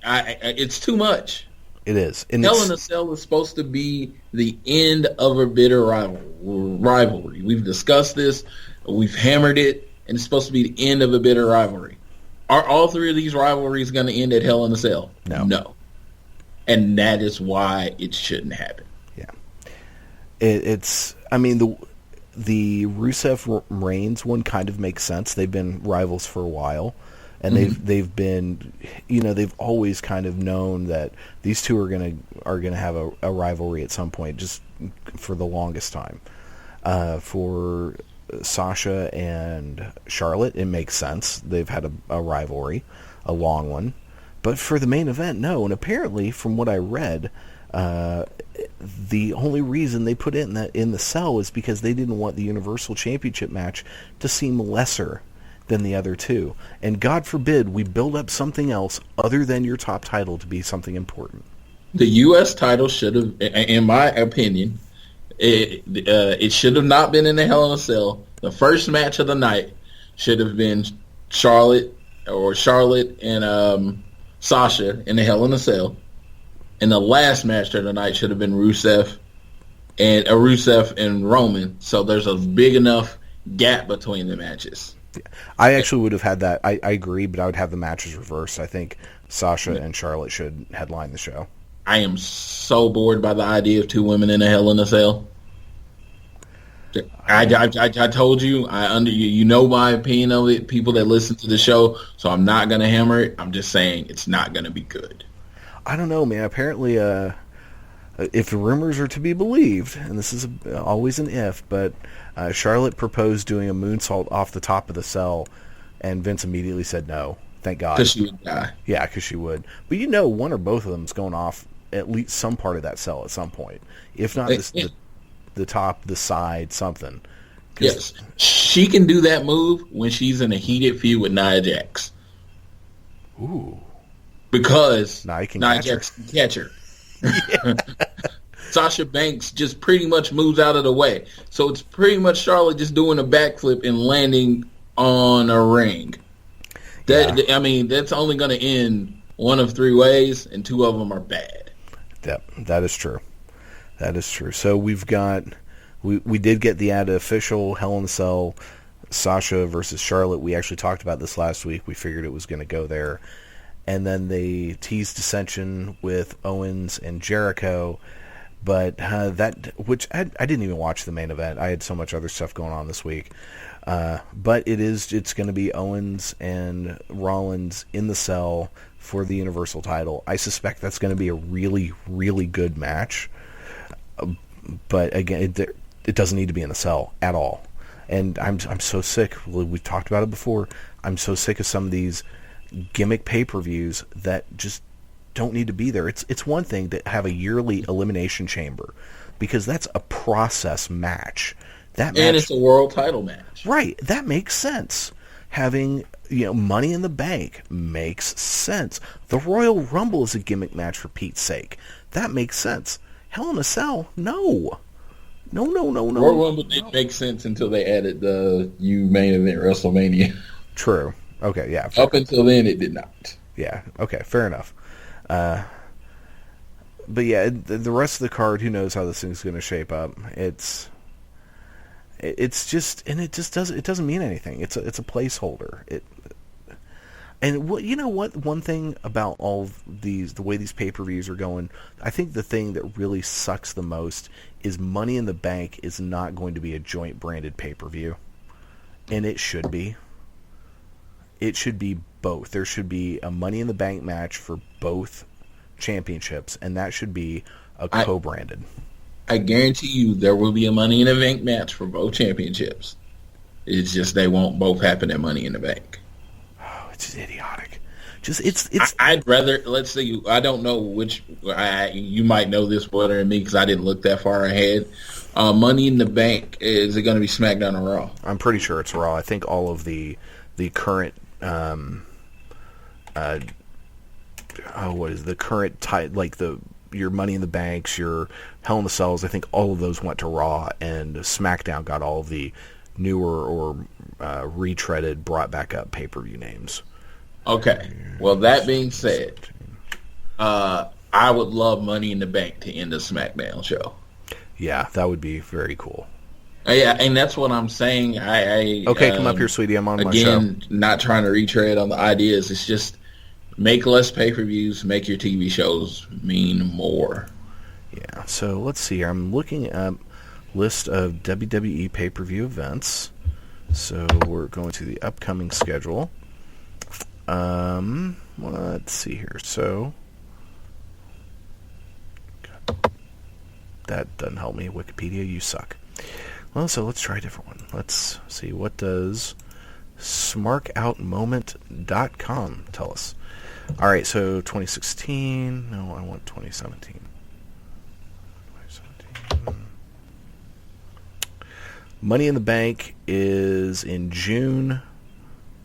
It's too much. It is. And Hell in a Cell is supposed to be the end of a bitter rivalry. We've discussed this. We've hammered it. And it's supposed to be the end of a bitter rivalry. Are all 3 of these rivalries going to end at Hell in a Cell? No. And that is why it shouldn't happen. Yeah. The Rusev Reigns one kind of makes sense. They've been rivals for a while. And they've been, they've always kind of known that these two are gonna have a rivalry at some point, just for the longest time. For Sasha and Charlotte, it makes sense. They've had a rivalry, a long one. But for the main event, no. And apparently, from what I read, the only reason they put it in the cell is because they didn't want the Universal Championship match to seem lesser than the other two. And God forbid we build up something else other than your top title to be something important. The U.S. title should have, in my opinion, it should have not been in the Hell in a Cell. The first match of the night should have been Charlotte and Sasha in the Hell in a Cell. And the last match of the night should have been Rusev and Roman. So there's a big enough gap between the matches. I actually would have had that. I agree, but I would have the matches reversed. I think Sasha and Charlotte should headline the show. I am so bored by the idea of 2 women in a Hell in a Cell. I told you, you know my opinion of it, people that listen to the show, so I'm not going to hammer it. I'm just saying it's not going to be good. I don't know, man. Apparently, if the rumors are to be believed, and this is always an if, but Charlotte proposed doing a moonsault off the top of the cell, and Vince immediately said no. Thank God. Because she would die. Yeah, because she would. But one or both of them is going off at least some part of that cell at some point. If not the top, the side, something. Yes. She can do that move when she's in a heated feud with Nia Jax. Ooh. Because Nia Jax can catch her. Yeah. Sasha Banks just pretty much moves out of the way. So it's pretty much Charlotte just doing a backflip and landing on a ring. That's only going to end one of 3 ways, and 2 of them are bad. Yep, that is true. That is true. So we did get the official Hell in a Cell, Sasha versus Charlotte. We actually talked about this last week. We figured it was going to go there. And then they teased dissension with Owens and Jericho. But which I didn't even watch the main event. I had so much other stuff going on this week. But it's going to be Owens and Rollins in the cell for the Universal title. I suspect that's going to be a really, really good match. But again, it doesn't need to be in the cell at all. And I'm so sick. We've talked about it before. I'm so sick of some of these gimmick pay-per-views that just don't need to be there. It's one thing to have a yearly elimination chamber because that's a process match. And it's a world title match. Right. That makes sense. Having Money in the Bank makes sense. The Royal Rumble is a gimmick match for Pete's sake. That makes sense. Hell in a Cell, no. No. Royal Rumble didn't make sense until they added the main event WrestleMania. True. Okay, yeah. Up until then, it did not. Yeah, okay, fair enough. But yeah, the rest of the card, who knows how this thing's going to shape up. It's just, and it doesn't mean anything. It's a placeholder. And what, you know what? One thing about all of these, the way these pay-per-views are going, I think the thing that really sucks the most is Money in the Bank is not going to be a joint branded pay-per-view, and it should be. It should be both. There should be a Money in the Bank match for both championships, and that should be a co-branded. I guarantee you there will be a Money in the Bank match for both championships. It's just they won't both happen at Money in the Bank. Oh, it's just idiotic. It's. I'd rather, let's say, I don't know which. You might know this better than me because I didn't look that far ahead. Money in the Bank, is it going to be SmackDown or Raw? I'm pretty sure it's Raw. I think all of the current. What is the current type? Like your Money in the Banks, your Hell in the Cells. I think all of those went to Raw, and SmackDown got all of the newer or retreaded, brought back up pay-per-view names. Okay. Well, that being said, I would love Money in the Bank to end a SmackDown show. Yeah, that would be very cool. Yeah, and that's what I'm saying. Okay, come up here, sweetie. I'm on my show. Again, not trying to retread on the ideas. It's just make less pay-per-views, make your TV shows mean more. Yeah, so let's see here. I'm looking at list of WWE pay-per-view events. So we're going to the upcoming schedule. Let's see here. So that doesn't help me. Wikipedia, you suck. Well, so let's try a different one. Let's see. What does smarkoutmoment.com tell us? All right, so 2016. No, I want 2017. 2017. Money in the Bank is in June,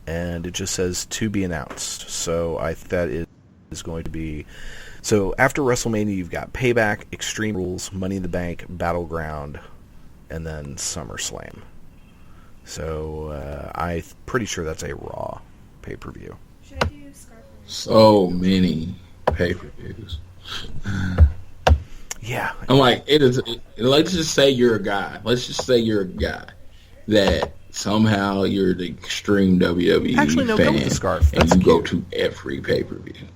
and it just says to be announced. So that is going to be... So after WrestleMania, you've got Payback, Extreme Rules, Money in the Bank, Battleground, and then SummerSlam. So I'm pretty sure that's a Raw pay-per-view. Should I do Scarface? So many pay-per-views. Yeah. I'm like, let's just say you're a guy. Let's just say you're a guy that somehow you're the extreme WWE Actually, no, fan, go with the scarf. and That's you go cute. to every pay-per-view.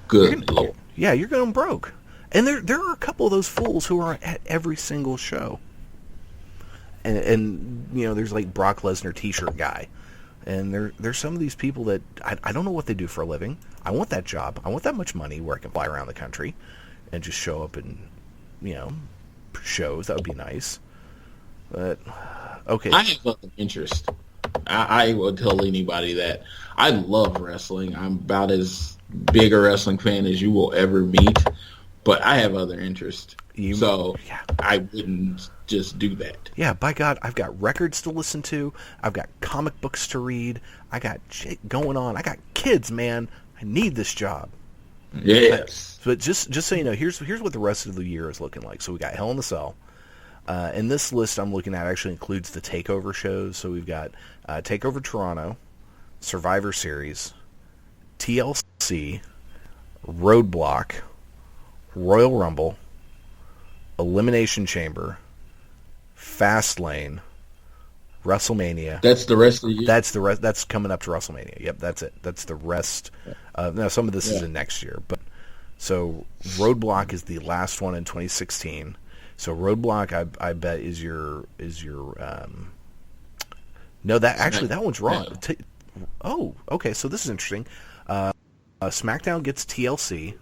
Good Lord. Yeah, you're going broke. And there are a couple of those fools who are at every single show. And you know, there's like Brock Lesnar T-shirt guy. And there's some of these people that I don't know what they do for a living. I want that job. I want that much money where I can fly around the country and just show up in, you know, shows. That would be nice. But, okay. I have other interest. I will tell anybody that I love wrestling. I'm about as big a wrestling fan as you will ever meet, but I have other interest. I wouldn't just do that. Yeah, by God, I've got records to listen to. I've got comic books to read. I got shit going on. I got kids, man. I need this job. Yes. But just so you know, here's what the rest of the year is looking like. So we got Hell in the Cell. And this list I'm looking at actually includes the TakeOver shows. So we've got TakeOver Toronto, Survivor Series, TLC, Roadblock, Royal Rumble, Elimination Chamber, Fastlane, WrestleMania. That's the rest of the year? That's the rest. That's coming up to WrestleMania. Yep, that's it. That's the rest. Now, some of this is in next year. But so Roadblock is the last one in 2016. So Roadblock, I bet is your no, that actually that one's wrong. Oh, okay. So this is interesting. SmackDown gets TLC.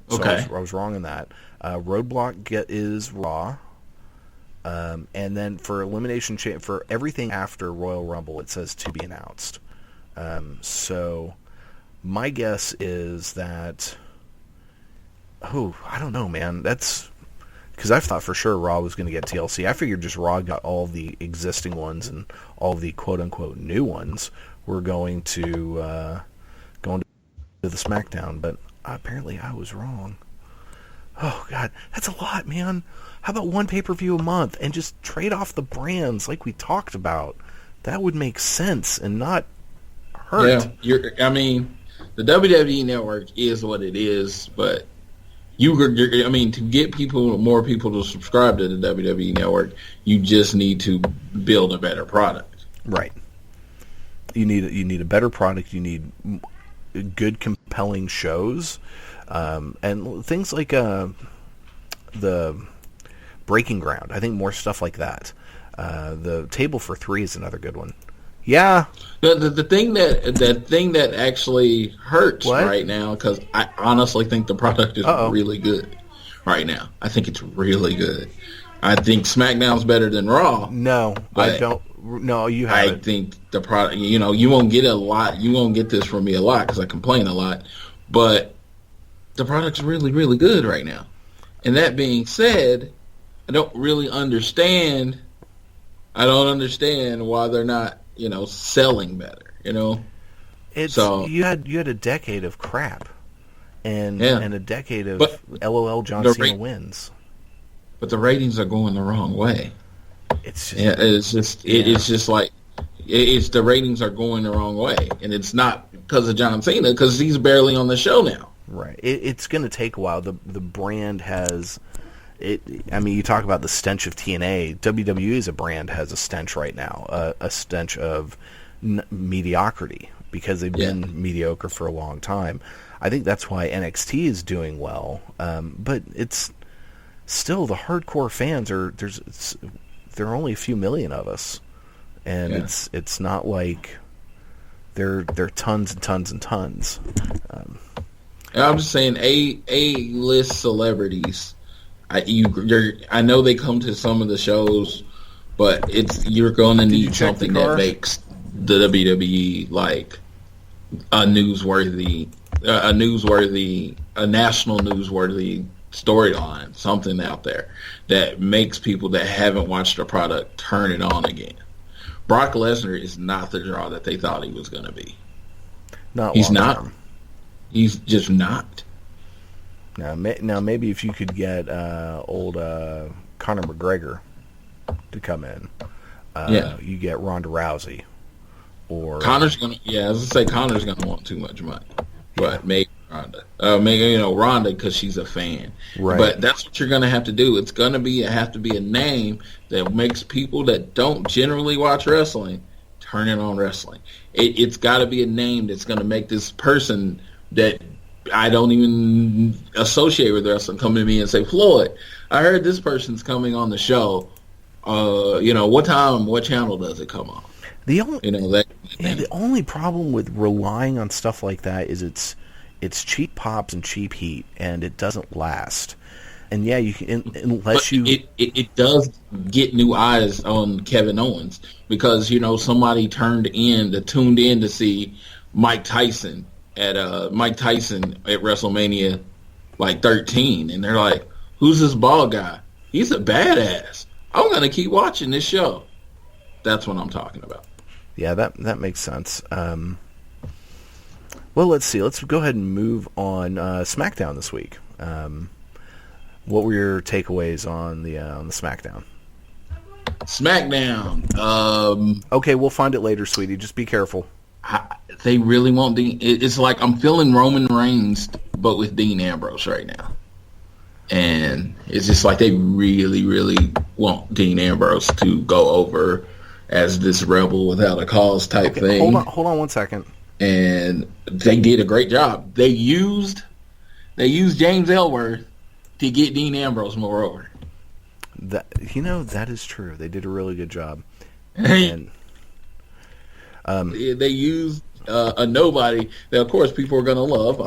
So okay, I was wrong in that. Roadblock is Raw, and then for Elimination Chamber, for everything after Royal Rumble, it says to be announced. So my guess is that. Oh, I don't know, man. That's because I thought for sure Raw was going to get TLC. I figured just Raw got all the existing ones and all the quote unquote new ones were going to the SmackDown, but apparently I was wrong. Oh, God, that's a lot, man. How about one pay-per-view a month and just trade off the brands like we talked about? That would make sense and not hurt. Yeah, the WWE Network is what it is, but to get more people to subscribe to the WWE Network, you just need to build a better product. Right. You need a better product. You need good, compelling shows, and things like the Breaking Ground. I think more stuff like that. The Table for Three is another good one. Yeah. The thing that actually hurts right now, because I honestly think the product is really good right now. I think it's really good. I think SmackDown's better than Raw. No, I don't. No, you haven't. I think the product, you won't get a lot. You won't get this from me a lot because I complain a lot. But the product's really, really good right now. And that being said, I don't understand why they're not, selling better. It's so you had a decade of crap, and a decade of LOL John Cena wins. But the ratings are going the wrong way. It's just like the ratings are going the wrong way, and it's not because of John Cena, because he's barely on the show now. Right. It's going to take a while. The brand has it. I mean, you talk about the stench of TNA. WWE as a brand has a stench right now, a stench of mediocrity because they've been mediocre for a long time. I think that's why NXT is doing well, but it's still the hardcore fans there are only a few million of us, and it's not like they're tons and tons and tons. I'm just saying, A-list celebrities. I know they come to some of the shows, but you're going to need something that makes the WWE like a national newsworthy storyline, something out there that makes people that haven't watched the product turn it on again. Brock Lesnar is not the draw that they thought he was going to be. He's not. Term. He's just not. Now maybe if you could get old Conor McGregor to come in, you get Ronda Rousey, or Conor's gonna. Yeah, as I say, Conor's gonna want too much money, but maybe Ronda. Maybe Ronda because she's a fan. Right. But that's what you're gonna have to do. It's gonna have to be a name that makes people that don't generally watch wrestling turn it on wrestling. It's got to be a name that's gonna make this person that I don't even associate with wrestling come to me and say, Floyd, I heard this person's coming on the show. What time, what channel does it come on? The only problem with relying on stuff like that is it's cheap pops and cheap heat, and it doesn't last. And yeah, you can unless you. It does get new eyes on Kevin Owens because somebody tuned in to see Mike Tyson at WrestleMania like 13, and they're like, "Who's this bald guy? He's a badass. I'm gonna keep watching this show." That's what I'm talking about. Yeah, that makes sense. Well, let's see. Let's go ahead and move on. SmackDown this week. What were your takeaways on the SmackDown? SmackDown. Okay, we'll find it later, sweetie. Just be careful. They really want Dean. It's like I'm feeling Roman Reigns, but with Dean Ambrose right now. And it's just like they really, really want Dean Ambrose to go over as this rebel without a cause type thing. Hold on 1 second. And they did a great job. They used James Ellsworth to get Dean Ambrose more over. That is true. They did a really good job. And they used a nobody that, of course, people are going to love.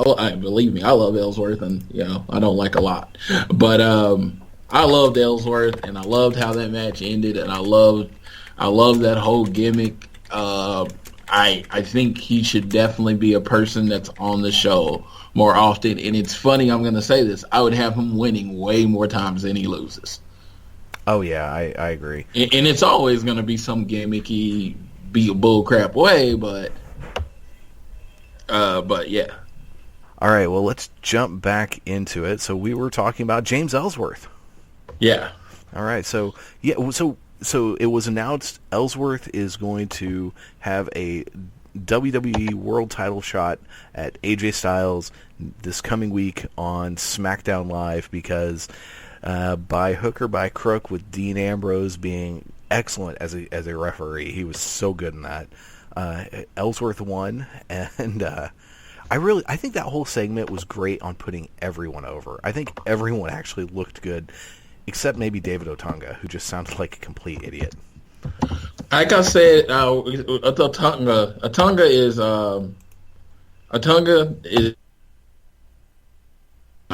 Believe me, I love Ellsworth, and I don't like a lot, but I loved Ellsworth, and I loved how that match ended, and I loved that whole gimmick. I think he should definitely be a person that's on the show more often. And it's funny, I'm going to say this, I would have him winning way more times than he loses. Oh yeah, I agree. And it's always going to be some gimmicky, be a bullcrap way, but yeah. All right, well, let's jump back into it. So we were talking about James Ellsworth. Yeah. All right, so it was announced Ellsworth is going to have a WWE World Title shot at AJ Styles this coming week on SmackDown Live because by hook or by crook, with Dean Ambrose being excellent as a referee, he was so good in that. Ellsworth won, and I think that whole segment was great on putting everyone over. I think everyone actually looked good, except maybe David Otunga, who just sounded like a complete idiot. Like I said, Otunga is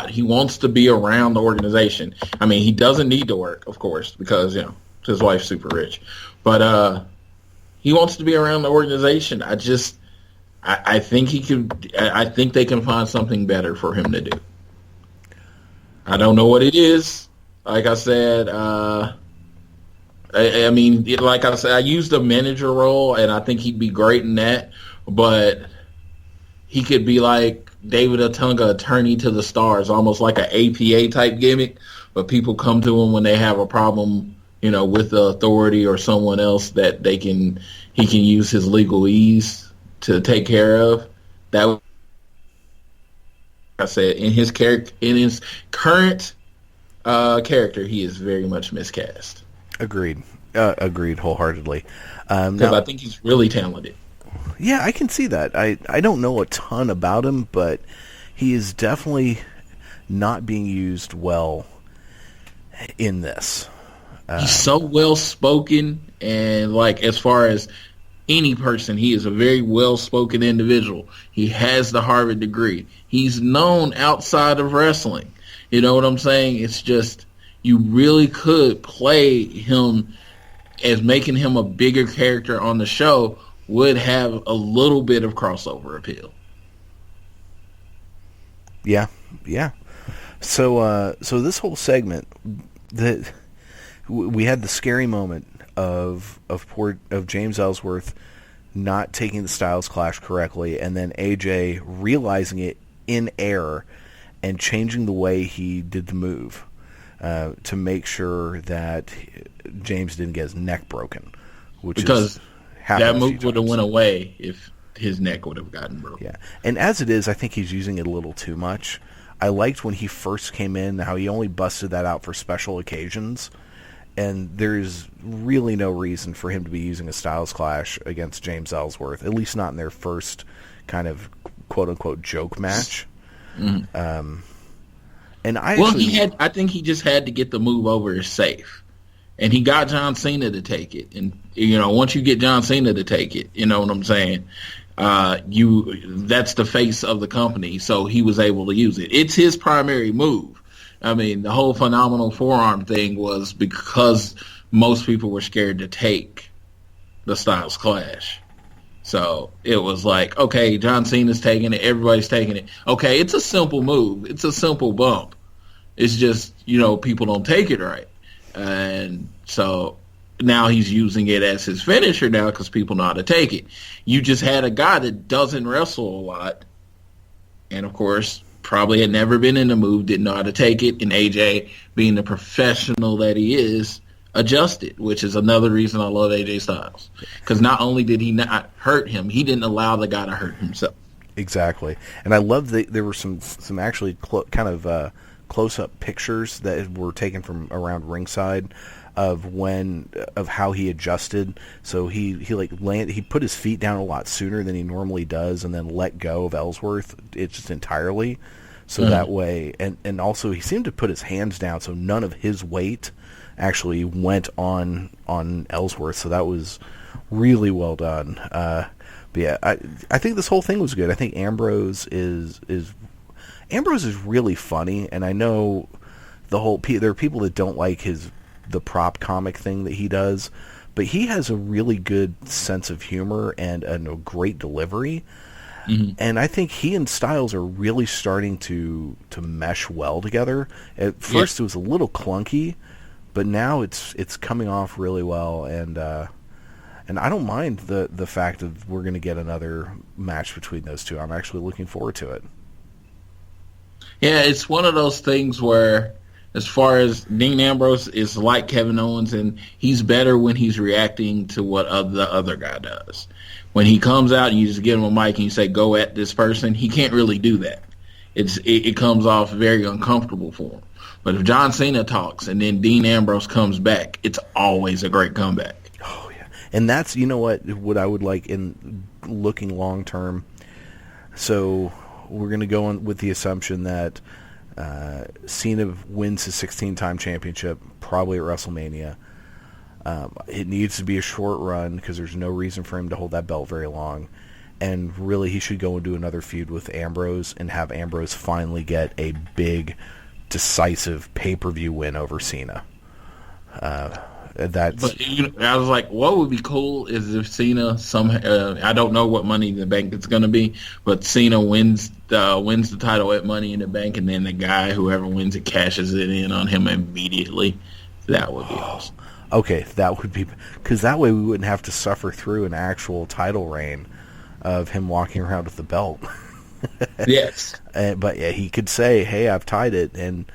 he wants to be around the organization. I mean, he doesn't need to work, of course, because his wife's super rich, but he wants to be around the organization. I think he could. I think they can find something better for him to do. I don't know what it is. Like I said, I mean, like I said, I used the manager role, and I think he'd be great in that. But he could be like David Otunga, attorney to the stars, almost like an APA type gimmick. But people come to him when they have a problem, with the authority or someone else that he can use his legal ease to take care of. That, like I said, in his current character, he is very much miscast. Agreed wholeheartedly. Because I think he's really talented. Yeah, I can see that. I don't know a ton about him, but he is definitely not being used well in this. He's so well spoken, and as far as any person, he is a very well spoken individual. He has the Harvard degree. He's known outside of wrestling. You know what I'm saying? It's just, you really could play him as making him a bigger character on the show, would have a little bit of crossover appeal. Yeah. So this whole segment, we had the scary moment of James Ellsworth not taking the Styles Clash correctly, and then AJ realizing it in air and changing the way he did the move to make sure that James didn't get his neck broken, because that move would have went away if his neck would have gotten broken. Yeah, and as it is, I think he's using it a little too much. I liked when he first came in how he only busted that out for special occasions, and there's really no reason for him to be using a Styles Clash against James Ellsworth, at least not in their first kind of quote-unquote joke match. Mm-hmm. And I think he just had to get the move over as safe. And he got John Cena to take it. And, once you get John Cena to take it, you know what I'm saying? That's the face of the company, so he was able to use it. It's his primary move. I mean, the whole phenomenal forearm thing was because most people were scared to take the Styles Clash. So it was like, okay, John Cena's taking it, everybody's taking it. Okay, it's a simple move. It's a simple bump. It's just, people don't take it right. And so now he's using it as his finisher now because people know how to take it. You just had a guy that doesn't wrestle a lot, and of course probably had never been in the move, didn't know how to take it, and AJ, being the professional that he is, adjusted, which is another reason I love AJ Styles. Because not only did he not hurt him, he didn't allow the guy to hurt himself. Exactly. And I love that there were some actually close-up pictures that were taken from around ringside of how he adjusted. So he put his feet down a lot sooner than he normally does, and then let go of Ellsworth just entirely. So that way, and also he seemed to put his hands down, so none of his weight actually went on Ellsworth. So that was really well done. But yeah, I think this whole thing was good. I think Ambrose is really funny, and I know there are people that don't like the prop comic thing that he does, but he has a really good sense of humor and a great delivery. Mm-hmm. And I think he and Styles are really starting to mesh well together. At first it was a little clunky, but now it's coming off really well, and I don't mind the fact that we're going to get another match between those two. I'm actually looking forward to it. Yeah, it's one of those things where, as far as Dean Ambrose is like Kevin Owens, and he's better when he's reacting to what the other guy does. When he comes out and you just give him a mic and you say, go at this person, he can't really do that. It comes off very uncomfortable for him. But if John Cena talks and then Dean Ambrose comes back, it's always a great comeback. Oh, yeah. And that's, you know what I would like in looking long term. So we're going to go on with the assumption that Cena wins his 16-time championship, probably at WrestleMania. It needs to be a short run because there's no reason for him to hold that belt very long. And really, he should go and do another feud with Ambrose and have Ambrose finally get a big, decisive pay-per-view win over Cena. But I was like, what would be cool is if Cena I don't know what Money in the Bank it's going to be, but Cena wins the title at Money in the Bank, and then the guy, whoever wins it, cashes it in on him immediately. That would be awesome. Okay, that would be, because that way we wouldn't have to suffer through an actual title reign of him walking around with the belt. Yes. But yeah, he could say, hey, I've tied it. And,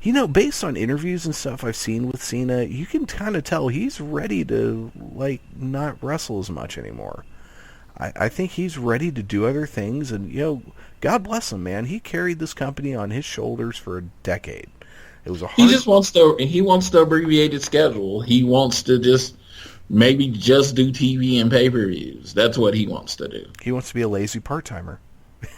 you know, based on interviews and stuff I've seen with Cena, you can kind of tell he's ready to, like, not wrestle as much anymore. I think he's ready to do other things. And, you know, God bless him, man. He carried this company on his shoulders for a decade. It was a hard... He wants the abbreviated schedule. He wants to just maybe just do TV and pay-per-views. That's what he wants to do. He wants to be a lazy part-timer.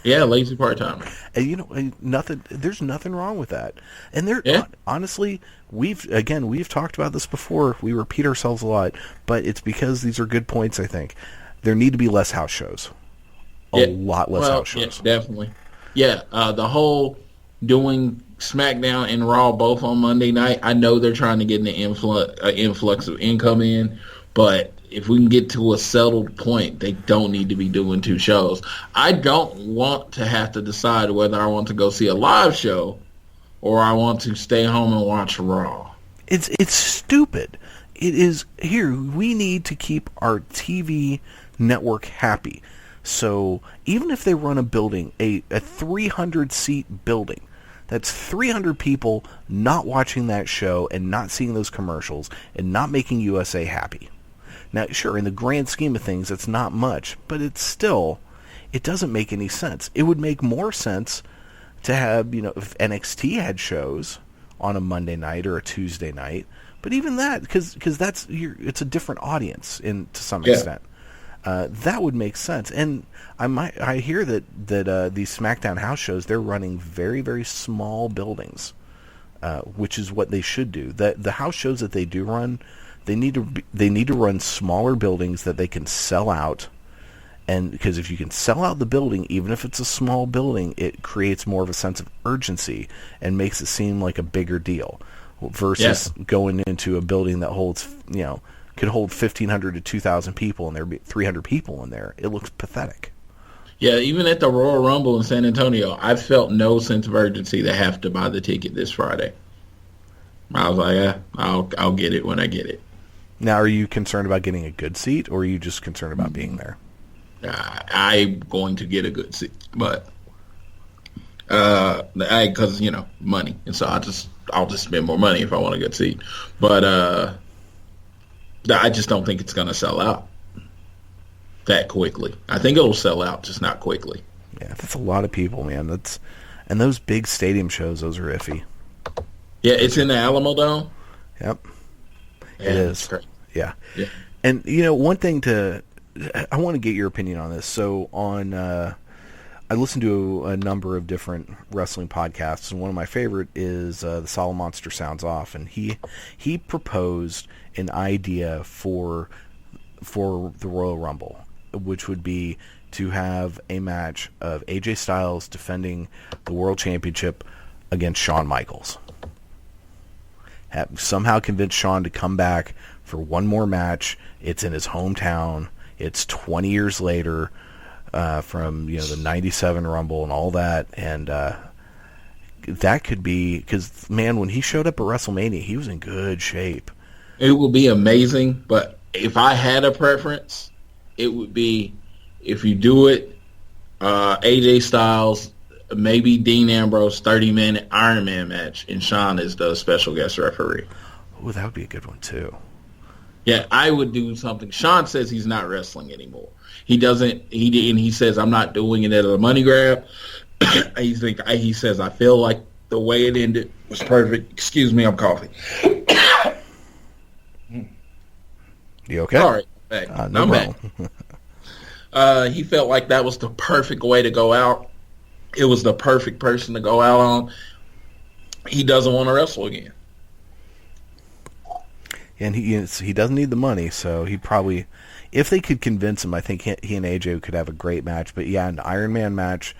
Yeah, lazy part-timer. And you know, there's nothing wrong with that. And honestly, we've talked about this before. We repeat ourselves a lot, but it's because these are good points, I think. There need to be less house shows. A lot less house shows. Yeah, definitely. Yeah, the whole doing SmackDown and Raw both on Monday night, I know they're trying to get an influx of income in, but if we can get to a settled point, they don't need to be doing two shows. I don't want to have to decide whether I want to go see a live show or I want to stay home and watch Raw. It's stupid. It is. Here, we need to keep our TV network happy. So even if they run a building, a 300-seat building, that's 300 people not watching that show and not seeing those commercials and not making USA happy. Now, sure, in the grand scheme of things, it's not much, but it doesn't make any sense. It would make more sense to have, you know, if NXT had shows on a Monday night or a Tuesday night, but even that, because it's a different audience to some extent. That would make sense. And I hear that these SmackDown house shows, they're running very, very small buildings, which is what they should do. The house shows that they do run, they need to run smaller buildings that they can sell out. And because if you can sell out the building, even if it's a small building, it creates more of a sense of urgency and makes it seem like a bigger deal versus going into a building that holds, you know, could hold 1,500 to 2,000 people and there be 300 people in there. It looks pathetic. Yeah, even at the Royal Rumble in San Antonio, I felt no sense of urgency to have to buy the ticket this Friday. I was like, I'll get it when I get it. Now, are you concerned about getting a good seat, or are you just concerned about being there? I'm going to get a good seat, but because you know, money, and so I'll just spend more money if I want a good seat. But I just don't think it's going to sell out that quickly. I think it'll sell out, just not quickly. Yeah, that's a lot of people, man. And those big stadium shows, those are iffy. Yeah, it's in the Alamo Dome. Yep, it is. Great. Yeah, and you know, one thing I want to get your opinion on this. So I listen to a number of different wrestling podcasts, and one of my favorite is the Solid Monster Sounds Off, and he proposed an idea for the Royal Rumble, which would be to have a match of AJ Styles defending the World Championship against Shawn Michaels. Somehow convince Shawn to come back for one more match. It's in his hometown. It's 20 years later from the '97 Rumble and all that, and that could be, because man, when he showed up at WrestleMania, he was in good shape. It would be amazing, but if I had a preference, it would be, if you do it, AJ Styles maybe Dean Ambrose 30-minute Iron Man match, and Sean is the special guest referee. Oh, that would be a good one too. Yeah, I would do something. Sean says he's not wrestling anymore. He doesn't. He says I'm not doing it as a money grab. He says I feel like the way it ended was perfect. Excuse me, I'm coughing. You okay? Sorry, no I'm back. He felt like that was the perfect way to go out. It was the perfect person to go out on. He doesn't want to wrestle again. And he doesn't need the money, so he probably, if they could convince him, I think he and AJ could have a great match. But yeah, an Iron Man match,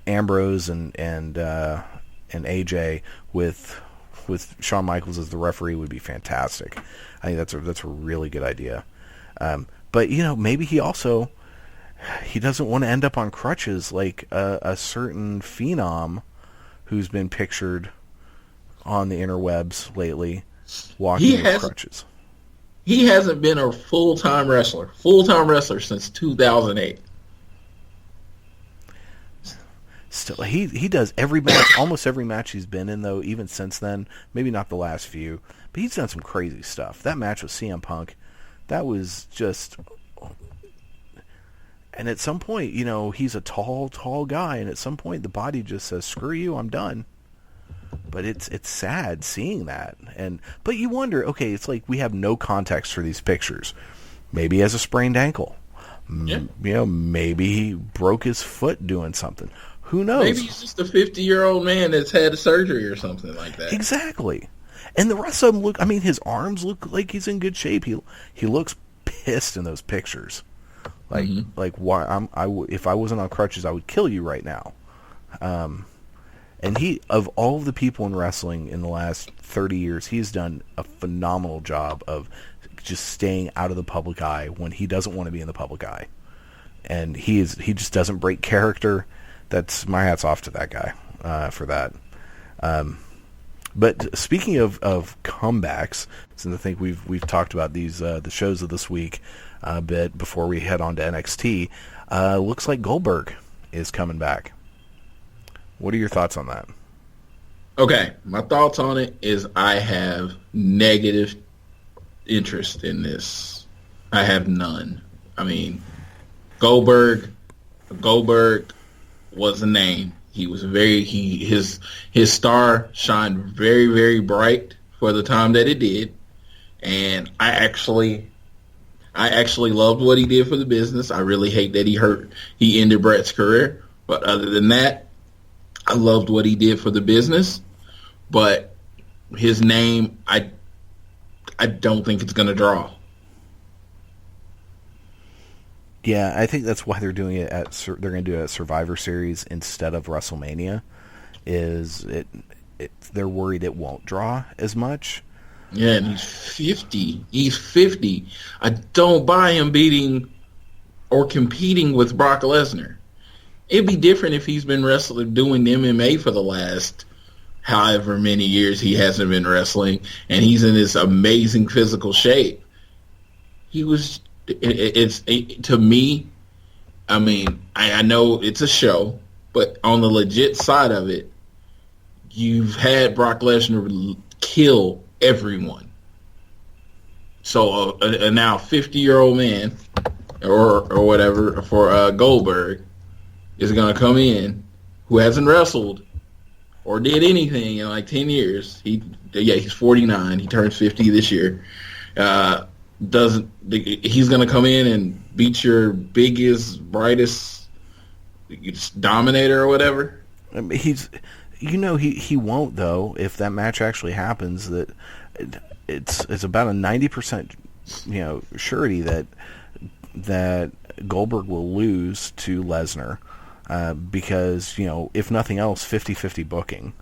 Ambrose and AJ with Shawn Michaels as the referee would be fantastic. I think that's a really good idea. But maybe he doesn't want to end up on crutches like a certain phenom who's been pictured on the interwebs lately, walking with crutches. He hasn't been a full-time wrestler since 2008. Still, he does every match, almost every match he's been in, though, even since then. Maybe not the last few, but he's done some crazy stuff. That match with CM Punk, that was just... And at some point, he's a tall guy, and at some point the body just says, screw you, I'm done. But it's sad seeing that. But you wonder, okay, it's like we have no context for these pictures. Maybe he has a sprained ankle. Yeah. Maybe he broke his foot doing something. Who knows? Maybe he's just a 50-year-old man that's had a surgery or something like that. Exactly. And the rest of him his arms look like he's in good shape. He looks pissed in those pictures. Like why if I wasn't on crutches, I would kill you right now. And he, of all of the people in wrestling in the last 30 years, he's done a phenomenal job of just staying out of the public eye when he doesn't want to be in the public eye. And he just doesn't break character. That's my hat's off to that guy for that. But speaking of comebacks, since I think we've talked about these the shows of this week a bit before we head on to NXT, looks like Goldberg is coming back. What are your thoughts on that? Okay, my thoughts on it is I have negative interest in this. I have none. I mean, Goldberg was a name. He was his star shined very, very bright for the time that it did, and I actually loved what he did for the business. I really hate that he ended Brett's career, but other than that, I loved what he did for the business. But his name, I don't think it's going to draw. Yeah, I think that's why they're doing it they're going to do it at Survivor Series instead of WrestleMania. They're worried it won't draw as much. Yeah, and he's 50. He's 50. I don't buy him beating or competing with Brock Lesnar. It'd be different if he's been doing MMA for the last however many years he hasn't been wrestling, and he's in this amazing physical shape. To me, I mean, I know it's a show, but on the legit side of it, you've had Brock Lesnar kill everyone. So a now 50-year-old man or whatever for Goldberg is going to come in who hasn't wrestled or did anything in like 10 years. He's 49. He turns 50 this year. He's going to come in and beat your biggest, brightest dominator or whatever? I mean, he won't, though, if that match actually happens. That it's about a 90% surety that Goldberg will lose to Lesnar. Because if nothing else, 50-50 booking.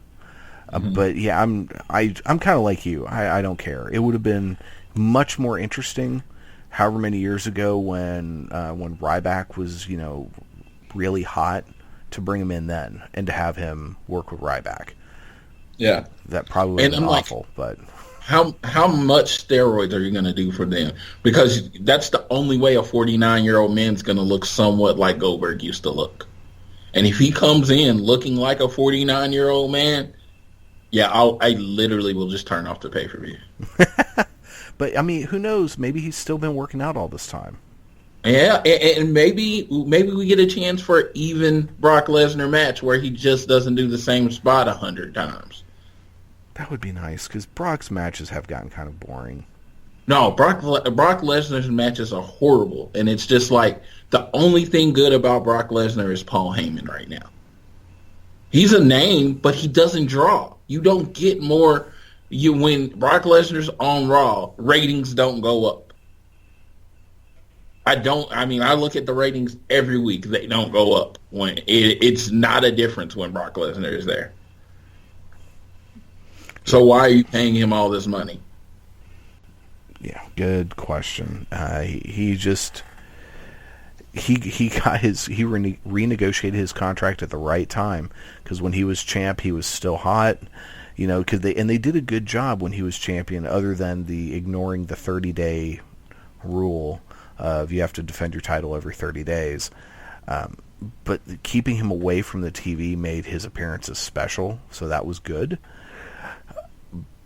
But yeah, I'm kind of like you. I don't care. It would have been much more interesting, however many years ago when Ryback was really hot, to bring him in then and to have him work with Ryback. Yeah, that probably would have been awful. But how much steroids are you going to do for them? Because that's the only way a 49-year-old man's going to look somewhat like Goldberg used to look. And if he comes in looking like a 49-year-old man, yeah, I literally will just turn off the pay-per-view. But I mean, who knows? Maybe he's still been working out all this time. Yeah, and maybe we get a chance for an even Brock Lesnar match where he just doesn't do the same spot 100 times. That would be nice, because Brock's matches have gotten kind of boring. No, Brock Lesnar's matches are horrible, and it's just like the only thing good about Brock Lesnar is Paul Heyman right now. He's a name, but he doesn't draw. You don't get more. When Brock Lesnar's on Raw, ratings don't go up. I look at the ratings every week. They don't go up. When it's not a difference when Brock Lesnar is there. So why are you paying him all this money? Yeah, good question. He renegotiated his contract at the right time, because when he was champ, he was still hot. You know, they did a good job when he was champion, other than ignoring the 30-day rule of you have to defend your title every 30 days. But keeping him away from the TV made his appearances special, so that was good.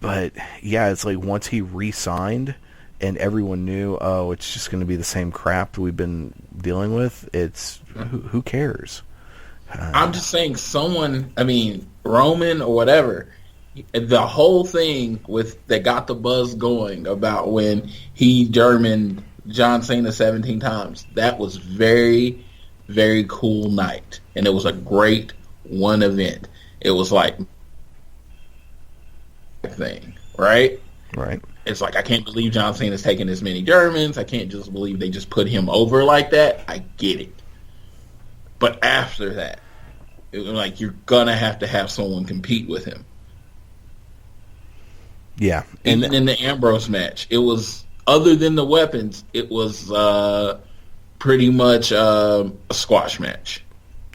But yeah, it's like once he re-signed and everyone knew, oh, it's just going to be the same crap we've been dealing with, it's who cares? I'm just saying Roman or whatever, the whole thing that got the buzz going about when he Germaned John Cena 17 times, that was very, very cool night. And it was a great one event. It was like thing, right? Right. It's like, I can't believe John Cena's taking this many Germans. I can't just believe they just put him over like that. I get it. But after that, it was like, you're going to have someone compete with him. Yeah. And even in the Ambrose match, it was, other than the weapons, it was pretty much a squash match.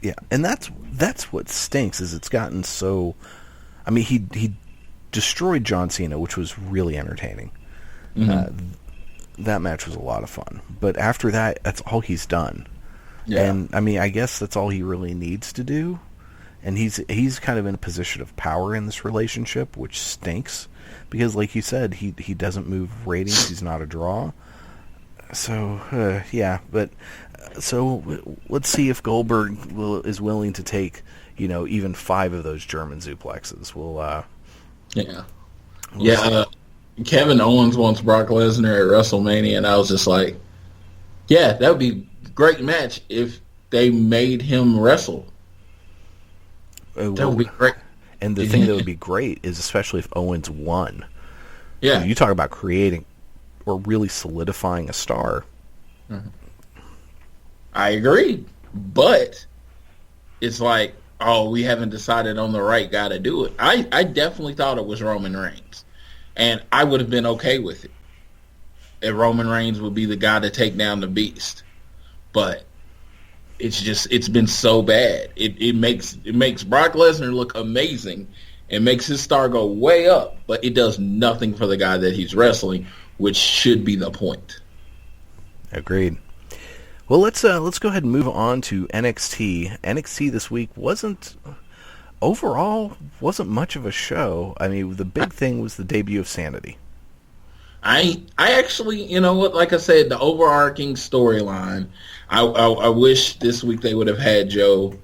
Yeah, and that's what stinks, is it's gotten so... I mean, he destroyed John Cena, which was really entertaining. Mm-hmm. That match was a lot of fun. But after that, that's all he's done. Yeah. And, I mean, I guess that's all he really needs to do. And he's kind of in a position of power in this relationship, which stinks. Because, like you said, he doesn't move ratings. He's not a draw. So, yeah. But, so, let's see if Goldberg is willing to take, even 5 of those German suplexes. We'll Kevin Owens wants Brock Lesnar at WrestleMania, and I was just like, yeah, that would be a great match if they made him wrestle. That would be great. And the thing that would be great is, especially if Owens won. Yeah. You talk about creating or really solidifying a star. Mm-hmm. I agree. But it's like, oh, we haven't decided on the right guy to do it. I definitely thought it was Roman Reigns. And I would have been okay with it. And Roman Reigns would be the guy to take down the Beast. But it's been so bad. It makes Brock Lesnar look amazing. It makes his star go way up, but it does nothing for the guy that he's wrestling, which should be the point. Agreed. Well, let's go ahead and move on to NXT. NXT this week wasn't much of a show. I mean, the big thing was the debut of Sanity. I actually, like I said, the overarching storyline, I wish this week they would have had Joe,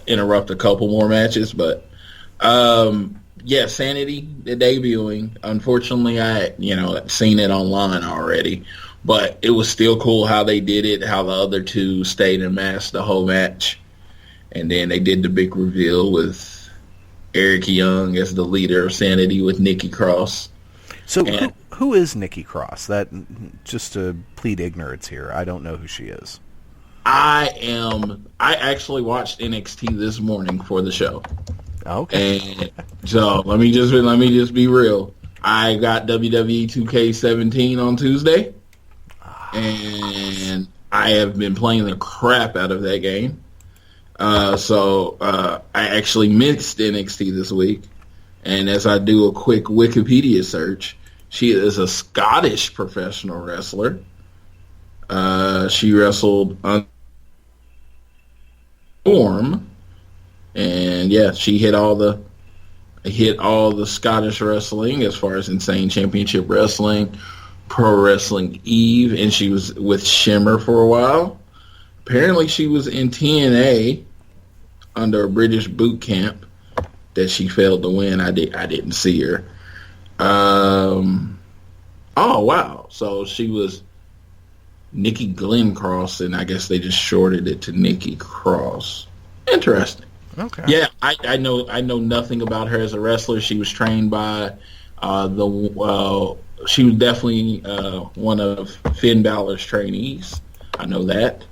interrupt a couple more matches, but, Sanity, the debuting. Unfortunately, I've seen it online already, but it was still cool how they did it, how the other two stayed in mask the whole match. And then they did the big reveal with Eric Young as the leader of Sanity with Nikki Cross. So who is Nikki Cross? That, just to plead ignorance here, I don't know who she is. I actually watched NXT this morning for the show. Okay. And so let me just be real. I got WWE 2K17 on Tuesday, and I have been playing the crap out of that game. So I actually missed NXT this week, and as I do a quick Wikipedia search, she is a Scottish professional wrestler. She wrestled Storm, and yeah, she hit all the Scottish wrestling as far as Insane Championship Wrestling, Pro Wrestling Eve, and she was with Shimmer for a while. Apparently, she was in TNA under a British boot camp that she failed to win. I didn't see her. Oh wow! So she was Nikki Glenn Cross, and I guess they just shorted it to Nikki Cross. Interesting. Okay. Yeah, I know nothing about her as a wrestler. She was trained by she was definitely one of Finn Balor's trainees. I know that.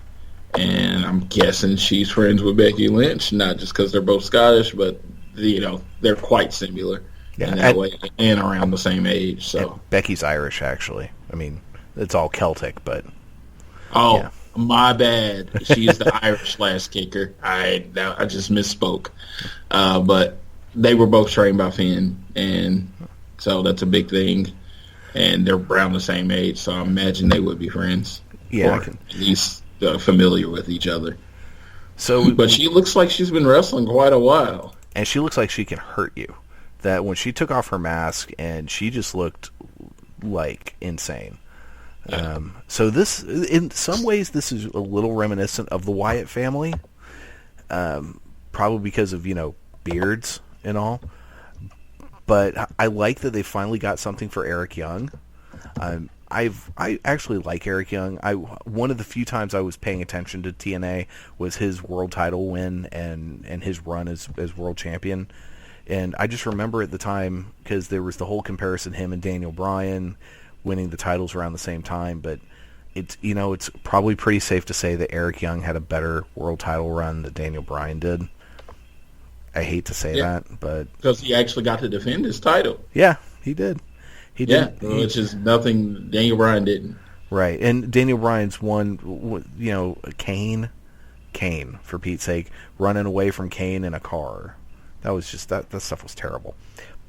And I'm guessing she's friends with Becky Lynch, not just because they're both Scottish, but they're quite similar in that way and around the same age. So Becky's Irish, actually. I mean, it's all Celtic, but my bad. She's the Irish last kicker. I just misspoke. But they were both trained by Finn, and so that's a big thing. And they're around the same age, so I imagine they would be friends. Yeah, or at least familiar with each other. So, but she looks like she's been wrestling quite a while, and she looks like she can hurt you. That when she took off her mask, and she just looked like insane. Yeah. So this, in some ways, this is a little reminiscent of the Wyatt family, probably because of beards and all. But I like that they finally got something for Eric Young. I actually like Eric Young. One of the few times I was paying attention to TNA was his world title win and his run as world champion. And I just remember at the time, because there was the whole comparison, him and Daniel Bryan winning the titles around the same time. But it's probably pretty safe to say that Eric Young had a better world title run than Daniel Bryan did. I hate to say that, but because he actually got to defend his title. Yeah, he did. He did. Which is nothing Daniel Bryan didn't. Right, and Daniel Bryan's won, Kane, for Pete's sake, running away from Kane in a car. That was just that stuff was terrible.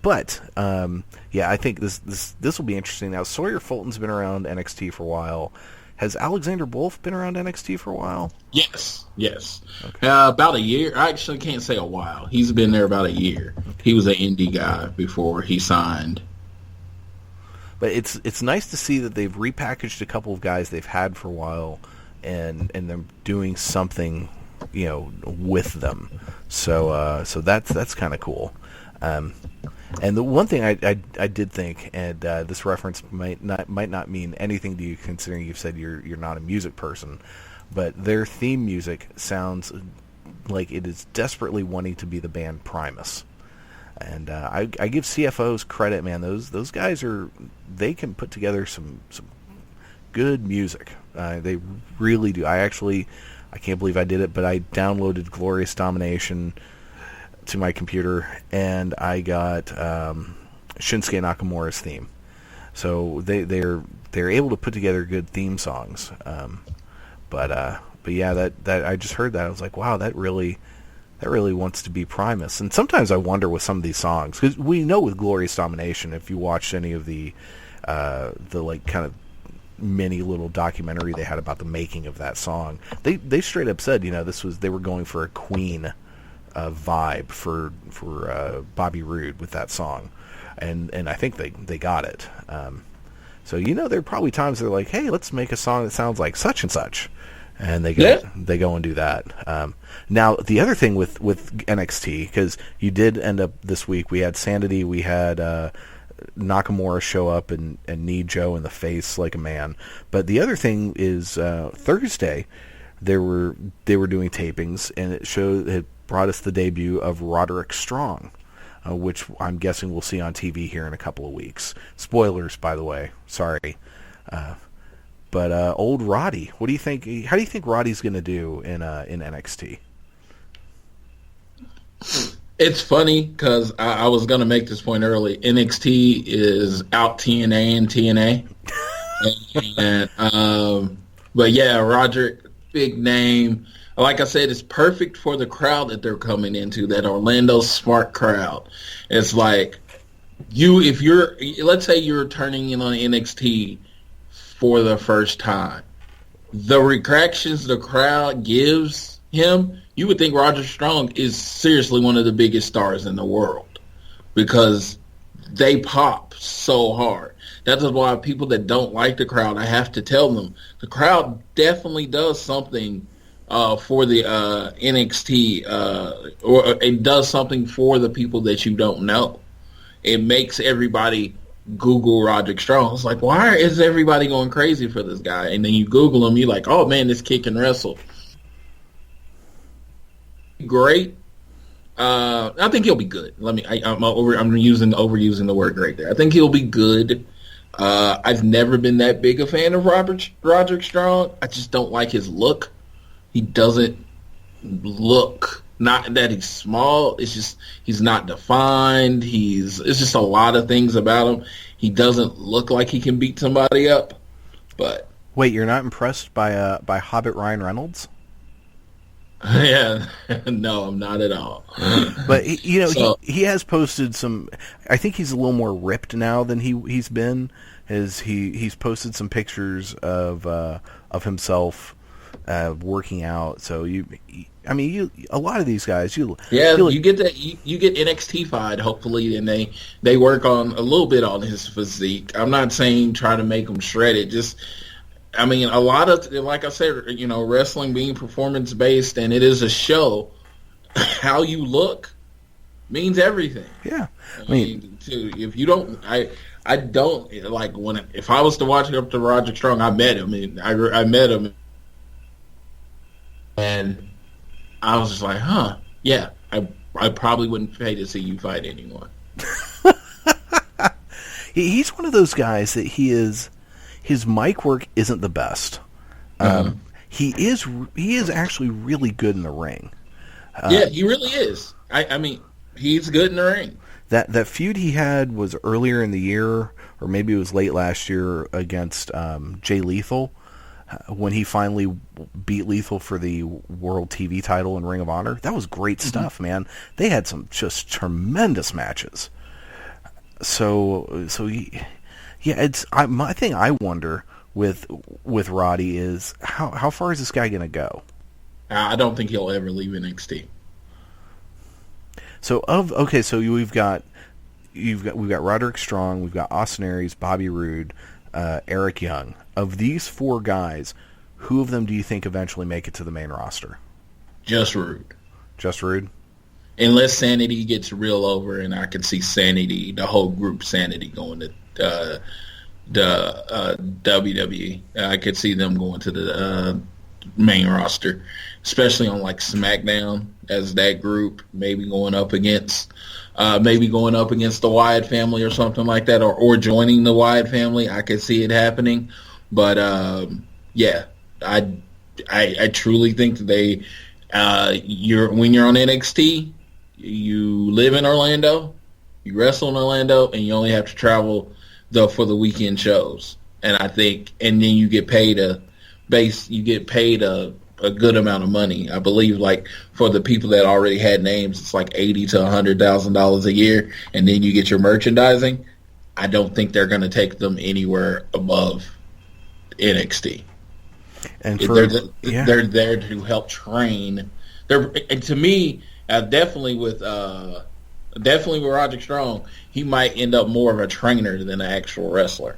But I think this will be interesting. Now, Sawyer Fulton's been around NXT for a while. Has Alexander Wolf been around NXT for a while? Yes. Okay. About a year. I actually can't say a while. He's been there about a year. He was an indie guy before he signed. But it's nice to see that they've repackaged a couple of guys they've had for a while, and they're doing something, with them. So that's kind of cool. And the one thing I did think, and this reference might not mean anything to you, considering you've said you're not a music person, but their theme music sounds like it is desperately wanting to be the band Primus. And I give CFOs credit, man. Those guys they can put together some good music. They really do. I can't believe I did it, but I downloaded Glorious Domination to my computer, and I got Shinsuke Nakamura's theme. So they're able to put together good theme songs. But yeah, that I just heard that, I was like, wow, that really wants to be Primus. And sometimes I wonder with some of these songs, because we know with Glorious Domination, if you watched any of the like kind of mini little documentary they had about the making of that song, they straight up said, they were going for a Queen vibe for Bobby Roode with that song, and I think they got it. So there are probably times they're like, hey, let's make a song that sounds like such and such, and they go and do that. Now the other thing with NXT, because you did end up this week, we had Sanity, we had Nakamura show up and knee Joe in the face like a man. But the other thing is Thursday they were doing tapings, and it brought us the debut of Roderick Strong, which I'm guessing we'll see on TV here in a couple of weeks. Spoilers, by the way. Sorry. But old Roddy, what do you think? How do you think Roddy's going to do in NXT? It's funny because I was going to make this point early. NXT is out TNA and TNA. But yeah, Roderick, big name. Like I said, it's perfect for the crowd that they're coming into, that Orlando smart crowd. It's like let's say you're turning in on NXT for the first time. The reactions the crowd gives him, you would think Roderick Strong is seriously one of the biggest stars in the world because they pop so hard. That is why people that don't like the crowd, I have to tell them, the crowd definitely does something for the NXT, or it does something for the people that you don't know. It makes everybody Google Roderick Strong. It's like, why is everybody going crazy for this guy? And then you Google him, you're like, oh man, this kid can wrestle. Great. I think he'll be good. I'm overusing the word great there. I think he'll be good. I've never been that big a fan of Roderick Strong. I just don't like his look. He doesn't look, not that he's small. It's just he's not defined. It's just a lot of things about him. He doesn't look like he can beat somebody up. But wait, you're not impressed by Hobbit Ryan Reynolds? Yeah, no, I'm not at all. But he has posted some. I think he's a little more ripped now than he's been. He's posted some pictures of himself working out. So a lot of these guys, you get that you get NXT-fied hopefully, and they work on a little bit on his physique. I'm not saying try to make him shredded, just. I mean, a lot of, like I said, wrestling being performance-based, and it is a show, how you look means everything. Yeah. I mean, if you don't, I don't, like, if I was to watch up to Roderick Strong, I met him, and I met him, and I was just like, huh, yeah, I probably wouldn't pay to see you fight anymore. He's one of those guys that his mic work isn't the best. He is actually really good in the ring. Yeah, he really is. I mean, he's good in the ring. That feud he had was earlier in the year, or maybe it was late last year against Jay Lethal, when he finally beat Lethal for the World TV title in Ring of Honor. That was great stuff, man. They had some just tremendous matches. Yeah, my thing I wonder with Roddy is how far is this guy going to go? I don't think he'll ever leave NXT. So we've got Roderick Strong, we've got Austin Aries, Bobby Roode, Eric Young. Of these four guys, who of them do you think eventually make it to the main roster? Just Roode. Just Roode? Unless Sanity gets real over, and I can see Sanity, the whole group Sanity, going to the WWE. I could see them going to the main roster, especially on like SmackDown as that group, maybe going up against the Wyatt family or something like that, or joining the Wyatt family. I could see it happening, but yeah, I truly think that when you're on NXT, you live in Orlando, you wrestle in Orlando, and you only have to travel for the weekend shows. And then you get paid a good amount of money. I believe, like, for the people that already had names, it's like $80,000 to $100,000 a year, and then you get your merchandising. I don't think they're going to take them anywhere above NXT. And they're there to help train. And to me, definitely with Roderick Strong, he might end up more of a trainer than an actual wrestler.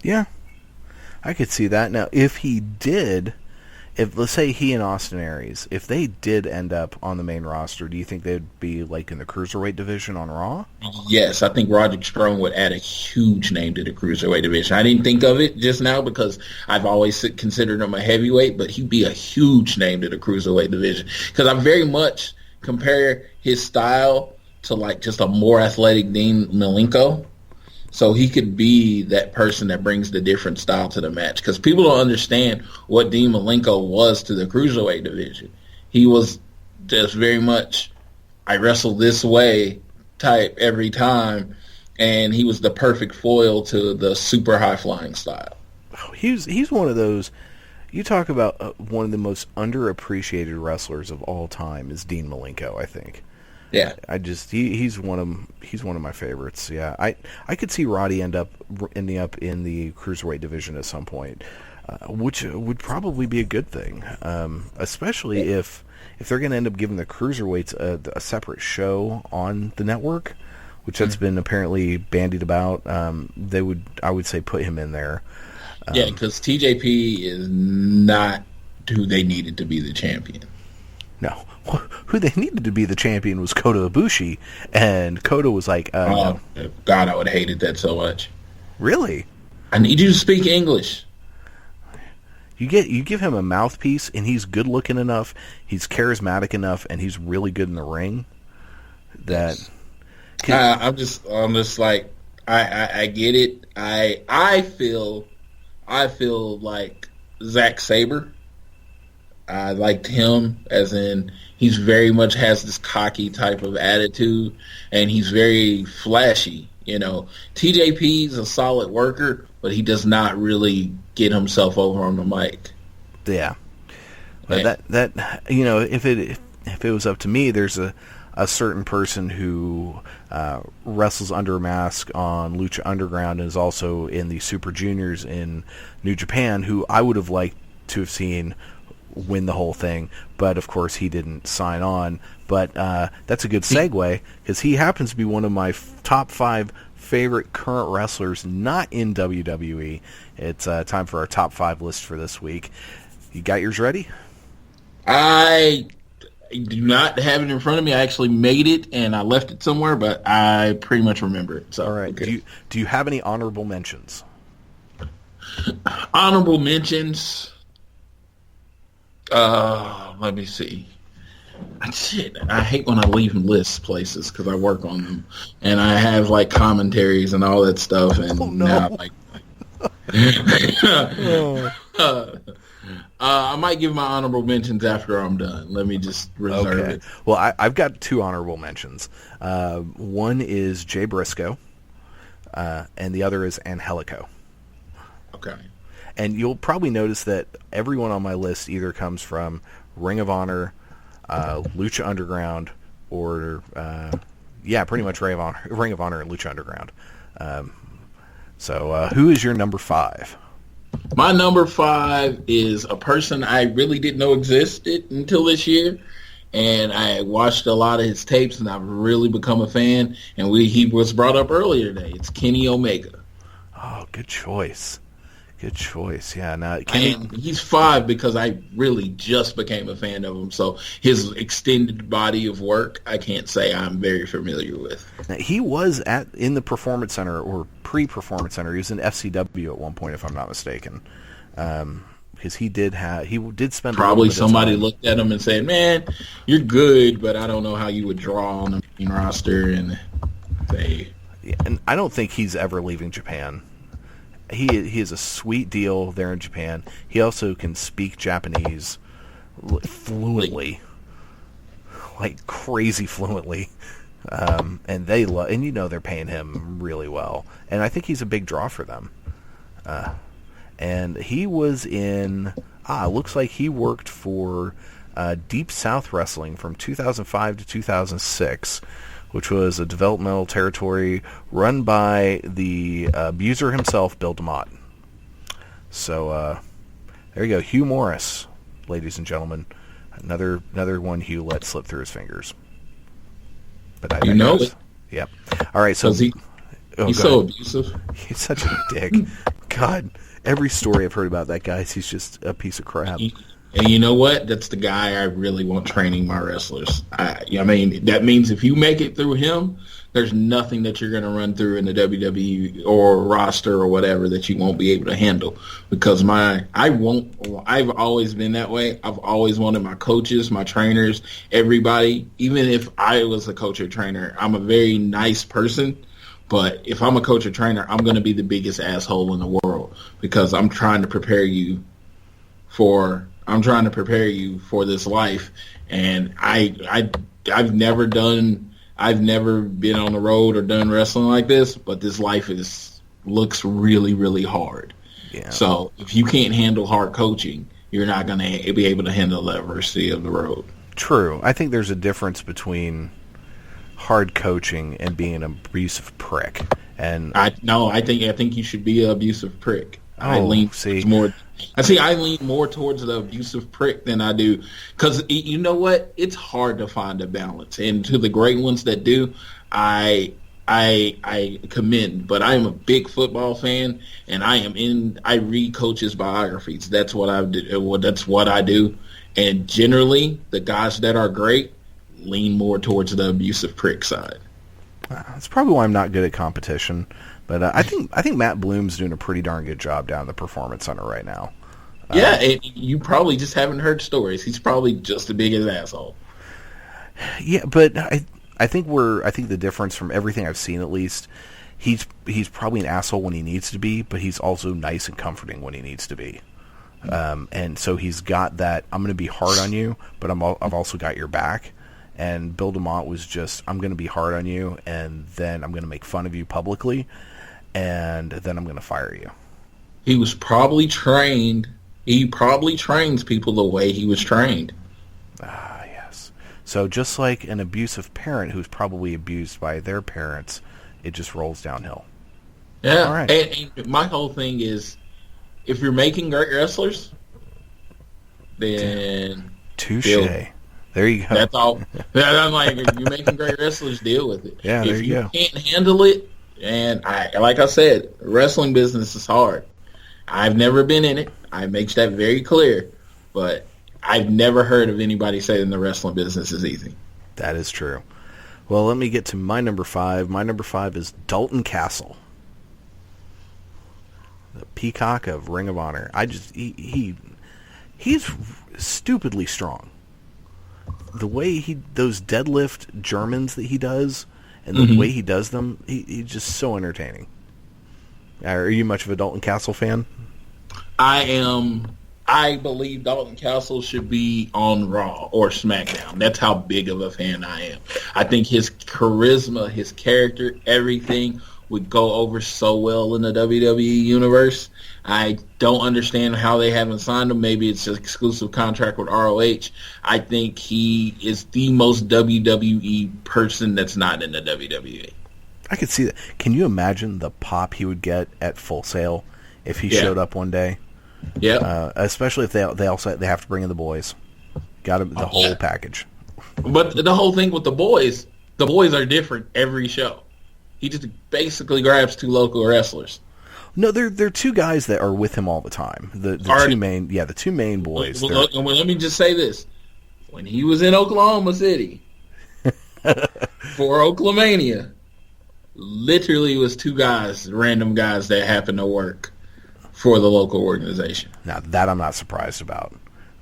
Yeah, I could see that. Now, if let's say he and Austin Aries, if they did end up on the main roster, do you think they'd be like in the Cruiserweight division on Raw? Yes, I think Roderick Strong would add a huge name to the Cruiserweight division. I didn't think of it just now because I've always considered him a heavyweight, but he'd be a huge name to the Cruiserweight division because I very much compare his style to like just a more athletic Dean Malenko. So he could be that person that brings the different style to the match. Because people don't understand what Dean Malenko was to the Cruiserweight division. He was just very much, I wrestle this way type every time. And he was the perfect foil to the super high-flying style. He's one of those, you talk about one of the most underappreciated wrestlers of all time is Dean Malenko, I think. Yeah, he's one of my favorites. Yeah, I could see Roddy ending up in the Cruiserweight division at some point. which would probably be a good thing, especially if they're going to end up giving the cruiserweights a separate show on the network, which that's been apparently bandied about. I would say put him in there. Yeah, because TJP is not who they needed to be the champion. No, who they needed to be the champion was Kota Ibushi, and Kota was like, no. God, I would have hated that so much. Really? I need you to speak English. You give him a mouthpiece, and he's good looking enough, he's charismatic enough, and he's really good in the ring. That I'm just like, I get it. I feel like Zack Sabre. I liked him, as in he's very much has this cocky type of attitude, and he's very flashy. You know, TJP's a solid worker, but he does not really get himself over on the mic. Yeah, but that you know, if it was up to me, there's a certain person who wrestles under a mask on Lucha Underground and is also in the Super Juniors in New Japan, who I would have liked to have seen win the whole thing, but of course he didn't sign on. But that's a good segue, because he happens to be one of my top 5 favorite current wrestlers not in WWE. It's time for our top 5 list for this week. You got yours ready? I do not have it in front of me. I actually made it and I left it somewhere, but I pretty much remember it. So, all right. Okay. Do you have any honorable mentions? Honorable mentions. Let me see. Shit, I hate when I leave lists places because I work on them and I have like commentaries and all that stuff. And now, like, I might give my honorable mentions after I'm done. Let me just reserve it. Well, I've got 2 honorable mentions. One is Jay Briscoe, and the other is Angelico. Okay. And you'll probably notice that everyone on my list either comes from Ring of Honor, Lucha Underground, or pretty much Ring of Honor and Lucha Underground. So who is your number 5? My number 5 is a person I really didn't know existed until this year, and I watched a lot of his tapes, and I've really become a fan. And he was brought up earlier today. It's Kenny Omega. Oh, good choice. Good choice. Yeah, and he's 5 because I really just became a fan of him. So his extended body of work, I can't say I'm very familiar with. Now, he was in the Performance Center or pre-Performance Center. He was in FCW at one point, if I'm not mistaken. Because he did spend probably somebody looked at him and said, "Man, you're good, but I don't know how you would draw on the main roster." And and I don't think he's ever leaving Japan. He is a sweet deal there in Japan. He also can speak Japanese fluently, like crazy fluently, and and you know they're paying him really well. And I think he's a big draw for them. And he was in. Looks like he worked for Deep South Wrestling from 2005 to 2006. Which was a developmental territory run by the abuser himself, Bill DeMott. So there you go, Hugh Morris, ladies and gentlemen. Another one Hugh let slip through his fingers. But you know it. Yep. All right, so he's so abusive. He's such a dick. God, every story I've heard about that guy, he's just a piece of crap. And you know what? That's the guy I really want training my wrestlers. I mean, that means if you make it through him, there's nothing that you're going to run through in the WWE or roster or whatever that you won't be able to handle. Because I've always been that way. I've always wanted my coaches, my trainers, everybody, even if I was a coach or trainer, I'm a very nice person. But if I'm a coach or trainer, I'm going to be the biggest asshole in the world because I'm trying to prepare you for this life. And I've never been on the road or done wrestling like this, but this life looks really, really hard. Yeah. So if you can't handle hard coaching, you're not going to be able to handle the adversity of the road. True. I think there's a difference between hard coaching and being an abusive prick. And I think you should be an abusive prick. I Oh, lean see. more. I lean more towards the abusive prick than I do, because you know what? It's hard to find a balance, and to the great ones that do, I commend. But I am a big football fan, and I read coaches' biographies. That's what I do. Well, that's what I do, and generally, the guys that are great lean more towards the abusive prick side. That's probably why I'm not good at competition. But I think Matt Bloom's doing a pretty darn good job down at the Performance Center right now. Yeah, and you probably just haven't heard stories. He's probably just as big as an asshole. Yeah, but I think the difference from everything I've seen, at least, he's probably an asshole when he needs to be, but he's also nice and comforting when he needs to be. And so he's got that. I'm going to be hard on you, but I've also got your back. And Bill DeMott was just, I'm going to be hard on you, and then I'm going to make fun of you publicly, and then I'm going to fire you. He was probably trained. He probably trains people the way he was trained. Ah, yes. So just like an abusive parent who's probably abused by their parents, it just rolls downhill. Yeah. All right. And my whole thing is, if you're making great wrestlers, then touche. There you go. That's all. I'm like, if you're making great wrestlers, deal with it. Yeah, if you can't handle it, and like I said, wrestling business is hard. I've never been in it. I make that very clear. But I've never heard of anybody saying the wrestling business is easy. That is true. Well, let me get to my number 5. My number 5 is Dalton Castle, the Peacock of Ring of Honor. He's stupidly strong. The way those deadlift Germans that he does, and the way he does them, he's just so entertaining. Are you much of a Dalton Castle fan? I am. I believe Dalton Castle should be on Raw or SmackDown. That's how big of a fan I am. I think his charisma, his character, everything would go over so well in the WWE universe. I don't understand how they haven't signed him. Maybe it's an exclusive contract with ROH. I think he is the most WWE person that's not in the WWE. I could see that. Can you imagine the pop he would get at Full Sail if he showed up one day? Yeah. Especially if they have to bring in the boys. Got him the whole package. But the whole thing with the boys are different every show. He just basically grabs 2 local wrestlers. No, they're 2 guys that are with him all the time. The 2 main boys. Well, let me just say this: when he was in Oklahoma City for Oklahomania, literally it was 2 guys, random guys that happened to work for the local organization. Now that I'm not surprised about,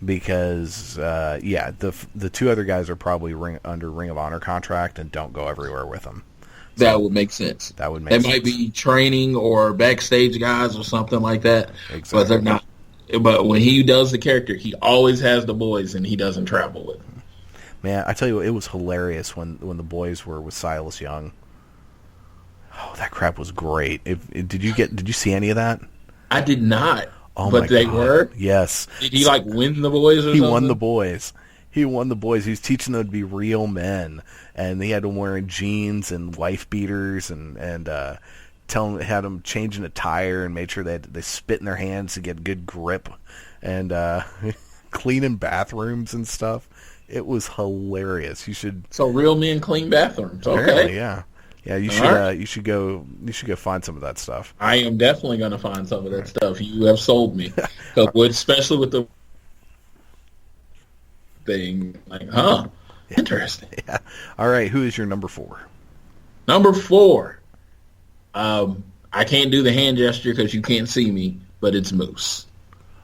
because the 2 other guys are probably under Ring of Honor contract and don't go everywhere with them. So that would make sense. That would make sense. They might be training or backstage guys or something like that. Exactly. But they're not. But when he does the character, he always has the boys and he doesn't travel with them. Man, I tell you what, it was hilarious when the boys were with Silas Young. Oh, that crap was great. Did you see any of that? I did not. Oh, but my they God. were? Yes. Did he win the boys or something? He won the boys. He won the boys. He was teaching them to be real men, and he had them wearing jeans and wife beaters, and had them changing a tire and made sure they spit in their hands to get good grip, and cleaning bathrooms and stuff. It was hilarious. You should. So real men clean bathrooms. Okay. Apparently, yeah. Yeah, you should. Right. You should go find some of that stuff. I am definitely going to find some of that stuff. You have sold me, especially with the thing. Interesting. Yeah. All right, who is your number 4? Number 4. I can't do the hand gesture because you can't see me, but it's Moose.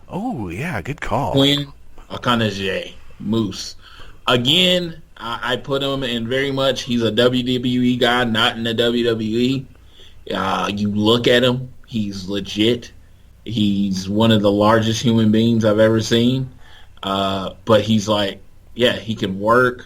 Oh yeah, good call. Quinn Okanaje, Moose. Again, I put him in very much. He's a WWE guy, not in the WWE. You look at him, he's legit. He's one of the largest human beings I've ever seen. But he's he can work.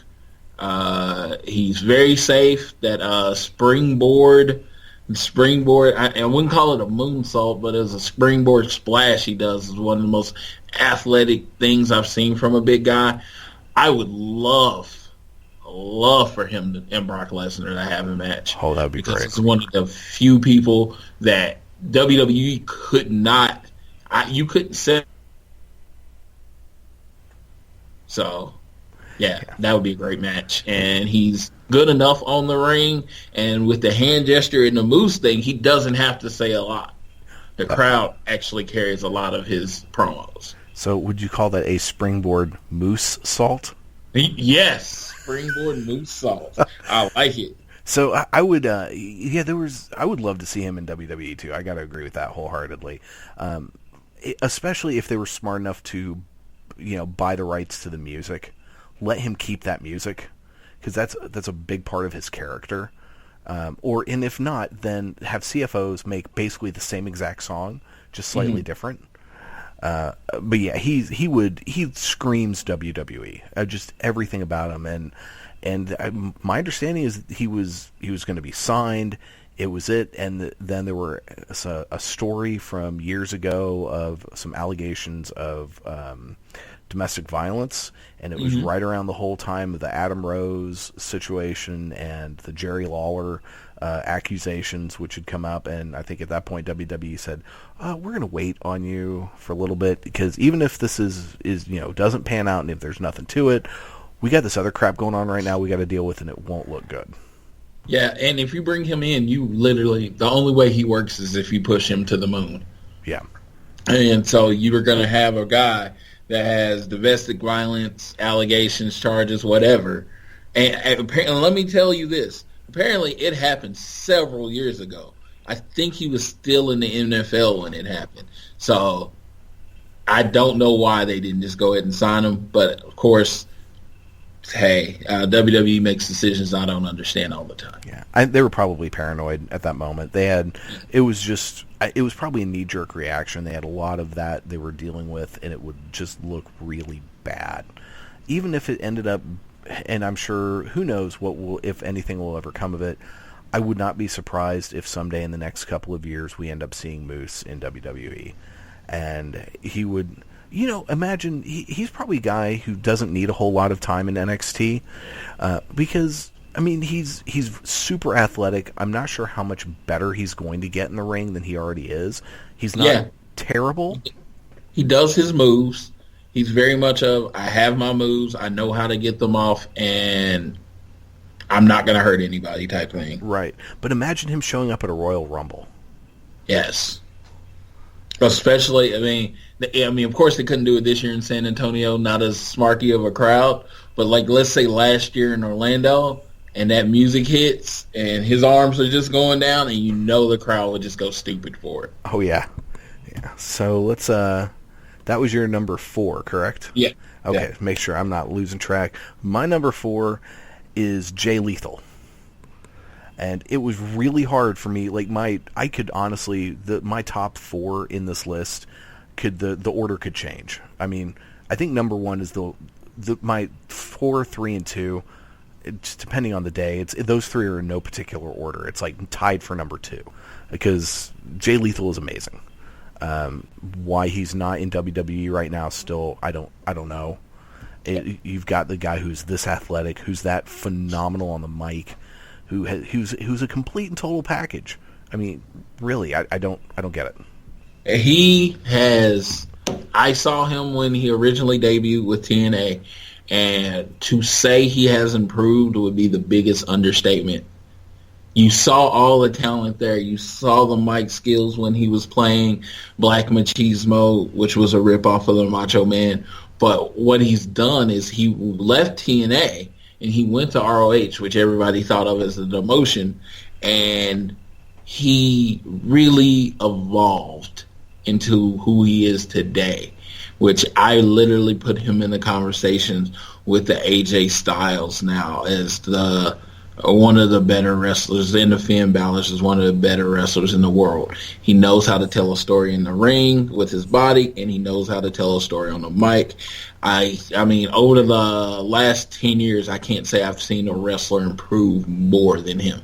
He's very safe. That springboard, I wouldn't call it a moonsault, but as a springboard splash he does is one of the most athletic things I've seen from a big guy. I would love for him and Brock Lesnar to have a match. Oh, that would be great. It's one of the few people that WWE could not You couldn't set. So, yeah, that would be a great match. And he's good enough on the ring, and with the hand gesture and the moose thing, he doesn't have to say a lot. The crowd actually carries a lot of his promos. So would you call that a springboard moose salt? Yes, springboard moose salt. I like it. So I would, I would love to see him in WWE too. I got to agree with that wholeheartedly, especially if they were smart enough to, buy the rights to the music, let him keep that music, because that's a big part of his character. And if not, then have CFOs make basically the same exact song, just slightly different. But yeah, he screams WWE, just everything about him, and my understanding is he was going to be signed. It was it, and then there were a story from years ago of some allegations of domestic violence, and it was right around the whole time of the Adam Rose situation and the Jerry Lawler accusations, which had come up. And I think at that point WWE said, we're going to wait on you for a little bit, because even if this is doesn't pan out and if there's nothing to it, we got this other crap going on right now we got to deal with, and it won't look good. Yeah, and if you bring him in, you literally, the only way he works is if you push him to the moon. Yeah. And so you're going to have a guy that has domestic violence, allegations, charges, whatever. And apparently, let me tell you this. Apparently, it happened several years ago. I think he was still in the NFL when it happened. So I don't know why they didn't just go ahead and sign him. But, of course, hey, WWE makes decisions I don't understand all the time. Yeah, they were probably paranoid at that moment. It was probably a knee-jerk reaction. They had a lot of that they were dealing with, and it would just look really bad. Even if it ended up, and I'm sure, who knows if anything will ever come of it, I would not be surprised if someday in the next couple of years we end up seeing Moose in WWE. And he would... imagine he's probably a guy who doesn't need a whole lot of time in NXT, because he's super athletic. I'm not sure how much better he's going to get in the ring than he already is. He's not terrible. He does his moves. He's very much I have my moves. I know how to get them off, and I'm not going to hurt anybody type thing. Right. But imagine him showing up at a Royal Rumble. Yes. Especially, of course they couldn't do it this year in San Antonio, not as smarky of a crowd, but let's say last year in Orlando, and that music hits, and his arms are just going down, and the crowd would just go stupid for it. Oh, yeah. Yeah. So let's, that was your number 4, correct? Yeah. Okay, yeah. Make sure I'm not losing track. My number 4 is Jay Lethal. And it was really hard for me. I could honestly, my top 4 in this list, the order could change. I think number 1 is my 4, 3, and 2. It's depending on the day. Those 3 are in no particular order. It's tied for number 2, because Jay Lethal is amazing. Why he's not in WWE right now, still, I don't know. You've got the guy who's this athletic, who's that phenomenal on the mic, who's a complete and total package. Really, I don't get it. He has. I saw him when he originally debuted with TNA, and to say he has improved would be the biggest understatement. You saw all the talent there. You saw the mic skills when he was playing Black Machismo, which was a ripoff of the Macho Man. But what he's done is he left TNA and he went to ROH, which everybody thought of as a demotion, and he really evolved into who he is today, which I literally put him in the conversations with the AJ Styles now as one of the better wrestlers, and the Finn Balor is one of the better wrestlers in the world. He knows how to tell a story in the ring with his body, and he knows how to tell a story on the mic. Over the last 10 years, I can't say I've seen a wrestler improve more than him.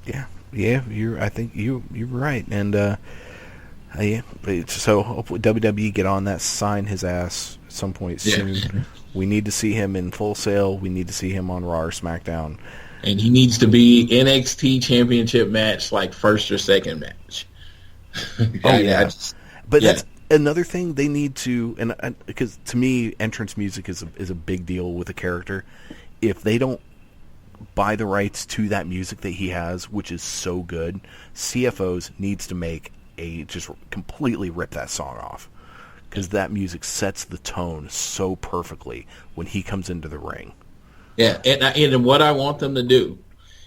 Yeah, I think you're right, and so hopefully WWE get on that, sign his ass at some point soon. Yeah. We need to see him in Full Sail. We need to see him on Raw or SmackDown. And he needs to be NXT Championship match, first or second match. But that's another thing they need to, and because to me, entrance music is a big deal with a character. If they don't buy the rights to that music that he has, which is so good, CFOs needs to make just completely rip that song off, because that music sets the tone so perfectly when he comes into the ring. Yeah, and what I want them to do,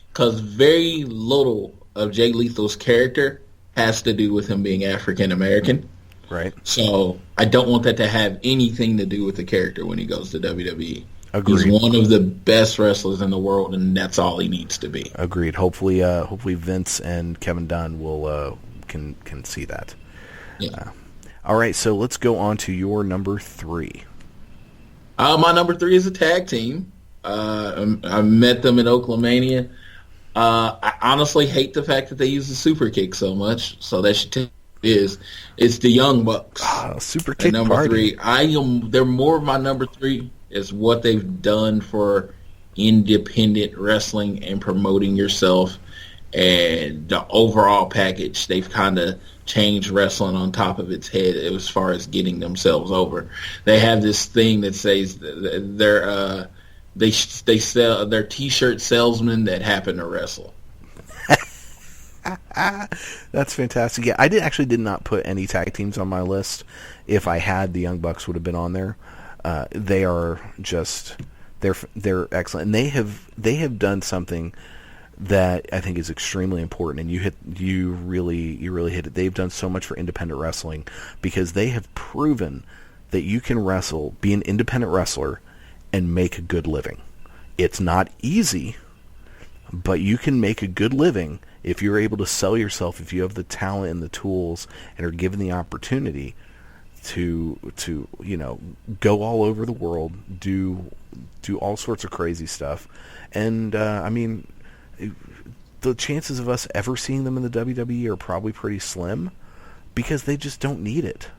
because very little of Jay Lethal's character has to do with him being African American. Right. So I don't want that to have anything to do with the character when he goes to WWE. Agreed. He's one of the best wrestlers in the world, and that's all he needs to be. Agreed. Hopefully Vince and Kevin Dunn will can see that. Yeah. All right, so let's go on to your number 3. My number 3 is a tag team. I met them in Oaklamania. I honestly hate the fact that they use the super kick so much. So that should tell you it's the Young Bucks. Super kick number party. 3. They're more of my number 3 is what they've done for independent wrestling and promoting yourself, and the overall package. They've kind of changed wrestling on top of its head as far as getting themselves over. They have this thing that says they sell their T-shirt salesmen that happen to wrestle. That's fantastic. Yeah, I did not put any tag teams on my list. If I had, the Young Bucks would have been on there. They are just they're excellent, and they have done something that I think is extremely important. And you really hit it. They've done so much for independent wrestling because they have proven that you can be an independent wrestler, and make a good living. It's not easy, but you can make a good living if you're able to sell yourself, if you have the talent and the tools and are given the opportunity to go all over the world, do all sorts of crazy stuff. And I mean, the chances of us ever seeing them in the WWE are probably pretty slim because they just don't need it.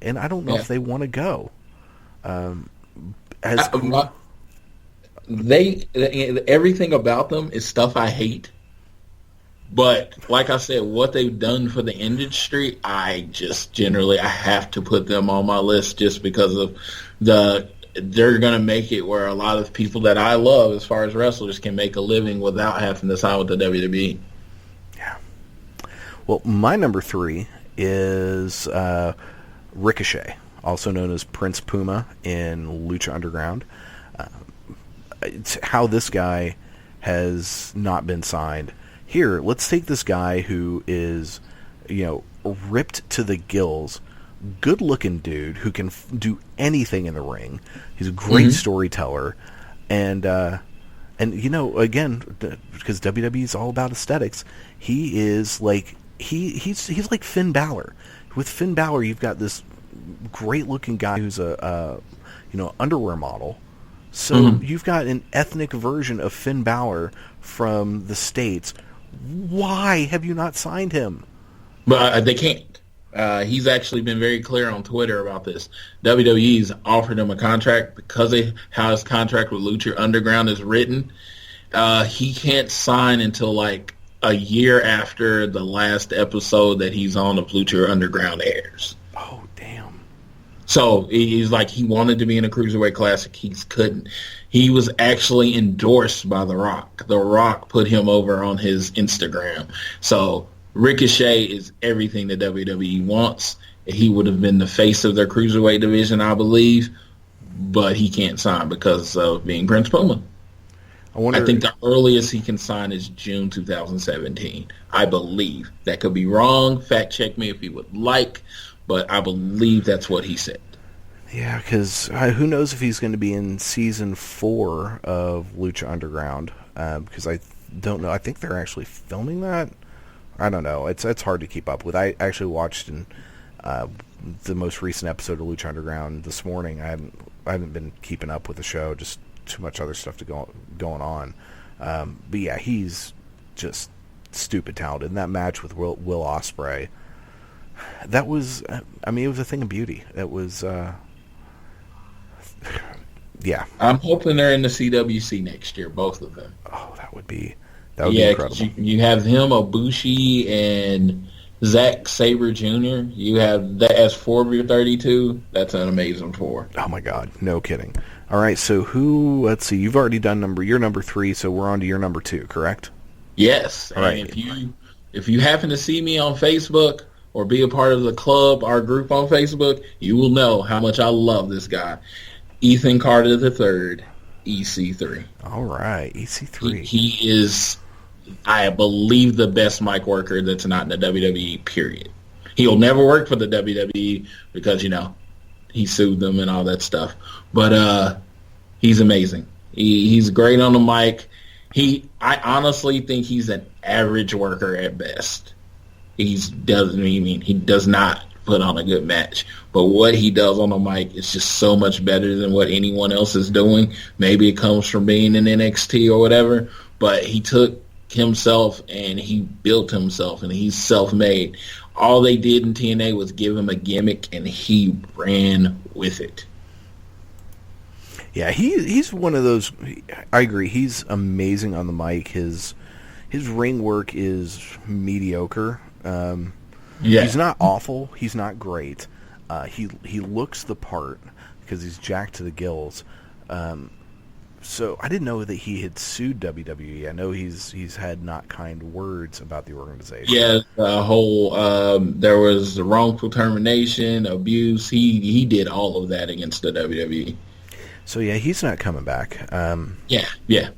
And I don't know if they want to go. Everything about them is stuff I hate, but like I said, what they've done for the industry, I have to put them on my list just because of they're going to make it where a lot of people that I love as far as wrestlers can make a living without having to sign with the WWE. Yeah. Well, my number 3 is Ricochet, also known as Prince Puma in Lucha Underground. It's how this guy has not been signed. Here, let's take this guy who is, ripped to the gills, good-looking dude who can do anything in the ring. He's a great storyteller, and again, because WWE is all about aesthetics, he is like he's like Finn Balor. With Finn Balor, you've got this great-looking guy who's a underwear model. So you've got an ethnic version of Finn Balor from the States. Why have you not signed him? But they can't. He's actually been very clear on Twitter about this. WWE's offered him a contract because of how his contract with Lucha Underground is written. He can't sign until like a year after the last episode that he's on of Lucha Underground airs. Oh, damn. So he's like, he wanted to be in a Cruiserweight Classic. He couldn't. He was actually endorsed by The Rock. The Rock put him over on his Instagram. So Ricochet is everything that WWE wants. He would have been the face of their Cruiserweight division, I believe, but he can't sign because of being Prince Puma. I think the earliest he can sign is June 2017. I believe. That could be wrong. Fact check me if you would like. But I believe that's what he said. Yeah, because who knows if he's going to be in Season 4 of Lucha Underground. Because I don't know. I think they're actually filming that. I don't know. It's hard to keep up with. I actually watched the most recent episode of Lucha Underground this morning. I haven't been keeping up with the show. Just too much other stuff going on. But yeah, he's just stupid talented. And that match with Will Ospreay, that was, it was a thing of beauty. It was, yeah. I'm hoping they're in the CWC next year, both of them. Oh, that would be incredible. You have him, Ibushi, and Zack Sabre Jr., you have that as 4 of your 32. That's an amazing 4. Oh my God, no kidding. All right, so let's see, you've already done your number 3, so we're on to your number 2, correct? Yes. All right. And if you happen to see me on Facebook or be a part of the club, our group on Facebook, you will know how much I love this guy. Ethan Carter III, EC3. All right, EC3. He is, I believe, the best mic worker that's not in the WWE, period. He'll never work for the WWE because, he sued them and all that stuff. But he's amazing. He's great on the mic. I honestly think he's an average worker at best. He does not put on a good match. But what he does on the mic is just so much better than what anyone else is doing. Maybe it comes from being in NXT or whatever, but he took himself and he built himself, and he's self-made. All they did in TNA was give him a gimmick, and he ran with it. Yeah, he's one of those. I agree. He's amazing on the mic. His ring work is mediocre. He's not awful. He's not great. He looks the part because he's jacked to the gills. So I didn't know that he had sued WWE. I know he's had not kind words about the organization. Yeah, the whole there was the wrongful termination, abuse. He did all of that against the WWE. So yeah, he's not coming back. Yeah.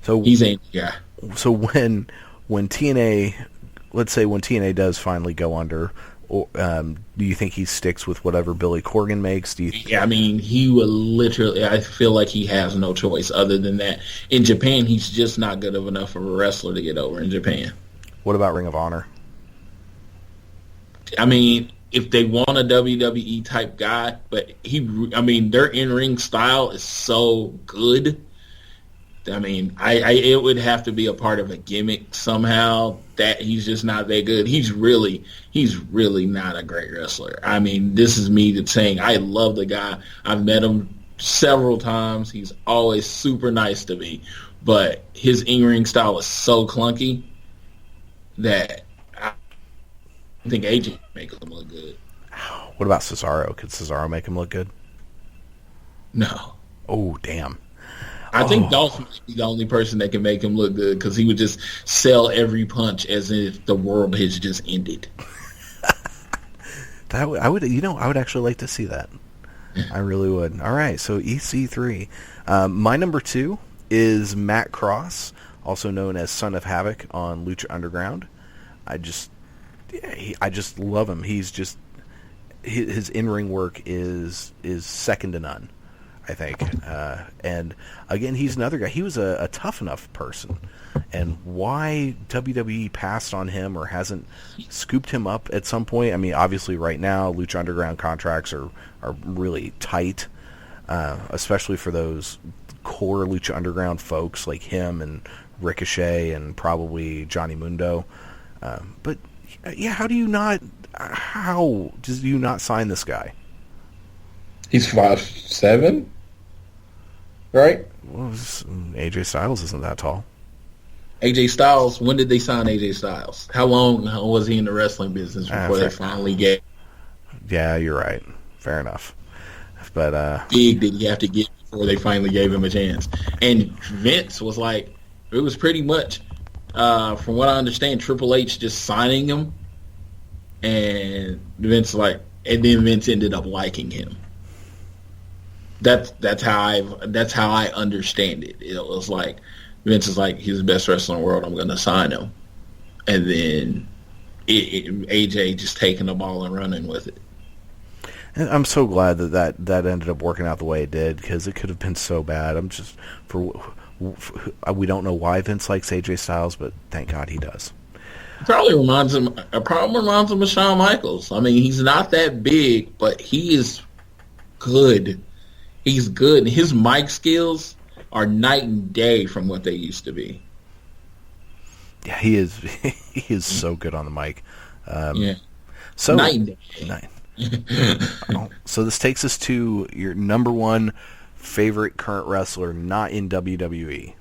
So he's a guy. So when TNA, let's say when TNA does finally go under, do you think he sticks with whatever Billy Corgan makes? He will literally. I feel like he has no choice other than that. In Japan, he's just not good enough of a wrestler to get over in Japan. What about Ring of Honor? If they want a WWE type guy, but their in-ring style is so good. It would have to be a part of a gimmick somehow that he's just not that good. He's really not a great wrestler. This is me saying I love the guy. I've met him several times. He's always super nice to me, but his in-ring style is so clunky that I think AJ can make him look good. What about Cesaro? Could Cesaro make him look good? No. Oh, damn. I think Dolph might be the only person that can make him look good because he would just sell every punch as if the world has just ended. I would actually like to see that. I really would. All right, so EC3. My number 2 is Matt Cross, also known as Son of Havoc on Lucha Underground. I just love him. He's just his in-ring work is second to none, I think. And again, he's another guy. He was a tough enough person, and why WWE passed on him or hasn't scooped him up at some point? Obviously, right now, Lucha Underground contracts are really tight, especially for those core Lucha Underground folks like him and Ricochet and probably Johnny Mundo. But yeah, how do you not sign this guy? He's 5'7", right? Well, AJ Styles isn't that tall. AJ Styles, when did they sign AJ Styles? How long was he in the wrestling business before they finally gave? Yeah, you're right. Fair enough. But big did he have to get before they finally gave him a chance? And Vince was like, it was pretty much, from what I understand, Triple H just signing him, and Vince ended up liking him. That's how I understand it. It was like Vince is like, he's the best wrestler in the world, I'm going to sign him, and then AJ just taking the ball and running with it. And I'm so glad that ended up working out the way it did, because it could have been so bad. We don't know why Vince likes AJ Styles, but thank God he does. It probably reminds him of Shawn Michaels. He's not that big, but he is good. He's good. And his mic skills are night and day from what they used to be. Yeah, he is. He is so good on the mic. Yeah. So night and day. So this takes us to your number 1 favorite current wrestler not in WWE.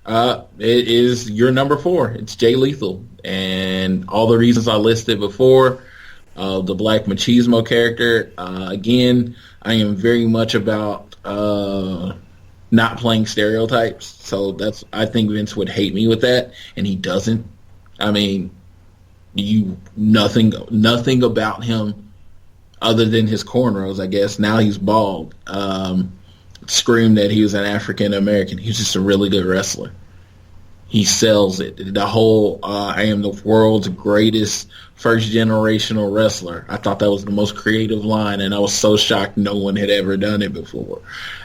It is your number 4. It's Jay Lethal, and all the reasons I listed before. The Black Machismo character. Again, I am very much about not playing stereotypes. So I think Vince would hate me with that, and he doesn't. I mean, nothing about him other than his cornrows, I guess. Now he's bald. Screamed that he was an African American. He's just a really good wrestler. He sells it. The whole I am the world's greatest first generational wrestler. I thought that was the most creative line, and I was so shocked no one had ever done it before.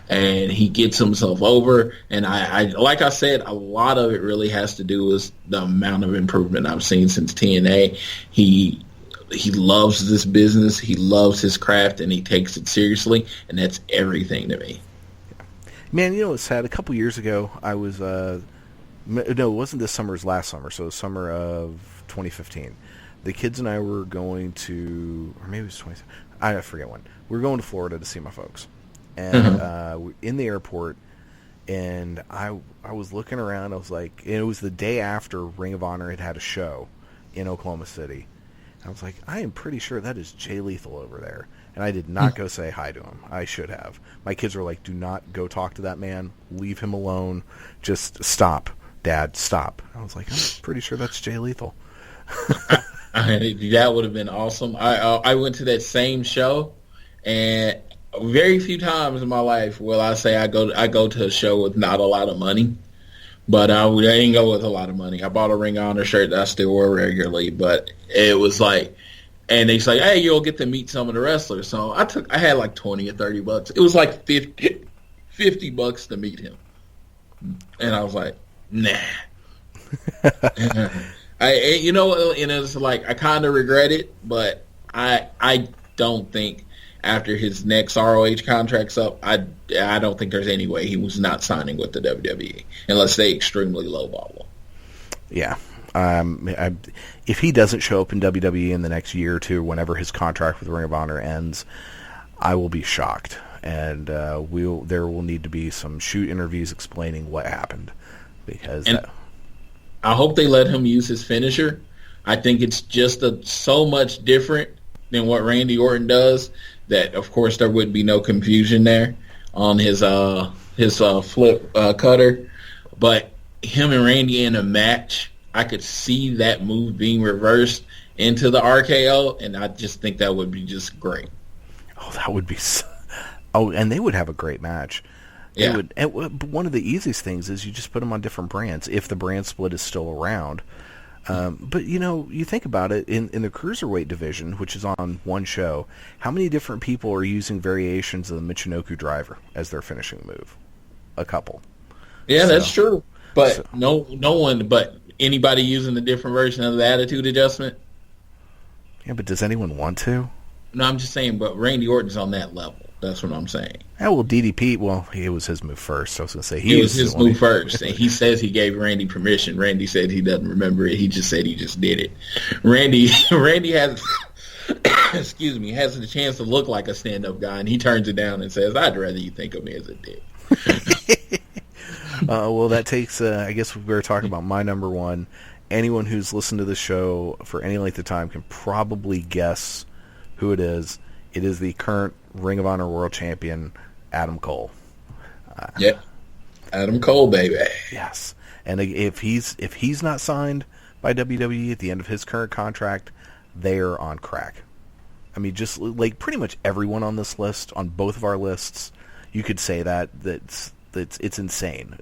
And he gets himself over, and I like I said, a lot of it really has to do with the amount of improvement I've seen since TNA. He loves this business, he loves his craft, and he takes it seriously, and that's everything to me. Man, you know what's sad? A couple years ago, I was no, it wasn't this summer, it was last summer, so the summer of 2015. The kids and I were going to, or maybe it was 20, I forget when. We were going to Florida to see my folks. And in the airport, and I was looking around, I was like, and it was the day after Ring of Honor had a show in Oklahoma City. I was like, I am pretty sure that is Jay Lethal over there. And I did not go say hi to him. I should have. My kids were like, do not go talk to that man. Leave him alone. Just stop. Dad, stop. I was like, I'm pretty sure that's Jay Lethal. That would have been awesome. I went to that same show, and very few times in my life will I say I go to a show with not a lot of money. But I didn't go with a lot of money. I bought a Ring of Honor shirt that I still wear regularly, but it was like, and they say, hey, you'll get to meet some of the wrestlers. So I had like 20 or 30 bucks. It was like 50 bucks to meet him. And I was like, nah. And it's like, I kind of regret it, but I don't think after his next ROH contract's up, I don't think there's any way he was not signing with the WWE unless they extremely lowball him. Yeah. If he doesn't show up in WWE in the next year or two, whenever his contract with Ring of Honor ends, I will be shocked. And there will need to be some shoot interviews explaining what happened. Because I hope they let him use his finisher. I think it's just so much different than what Randy Orton does that, of course, there would be no confusion there on his flip cutter. But him and Randy in a match, I could see that move being reversed into the RKO, and I just think that would be just great. Oh, that would be and they would have a great match. Yeah. One of the easiest things is you just put them on different brands if the brand split is still around. But, you think about it, in the Cruiserweight division, which is on one show, how many different people are using variations of the Michinoku Driver as their finishing move? A couple. Yeah, that's true. But no one, but anybody using a different version of the Attitude Adjustment? Yeah, but does anyone want to? No, I'm just saying, but Randy Orton's on that level. That's what I'm saying. Yeah, well, DDP, it was his move first. So I was going to say he was his move first, and he says he gave Randy permission. Randy said he doesn't remember it. He just said he just did it. Randy has, excuse me, has the chance to look like a stand-up guy, and he turns it down and says, "I'd rather you think of me as a dick." Well, that takes. I guess we were talking about my number one. Anyone who's listened to the show for any length of time can probably guess who it is. It is the current Ring of Honor World Champion, Adam Cole. Yep, Adam Cole, baby. Yes, and if he's not signed by WWE at the end of his current contract, they are on crack. I mean, just like pretty much everyone on this list, on both of our lists, you could say that's it's insane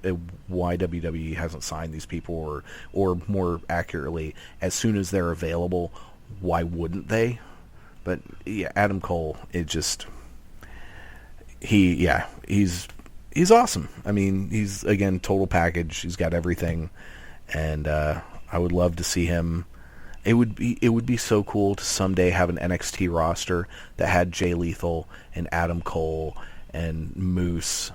why WWE hasn't signed these people, or more accurately, as soon as they're available, why wouldn't they? But yeah, Adam Cole, he's awesome. I mean, he's again total package. He's got everything, and I would love to see him. It would be so cool to someday have an NXT roster that had Jay Lethal and Adam Cole and Moose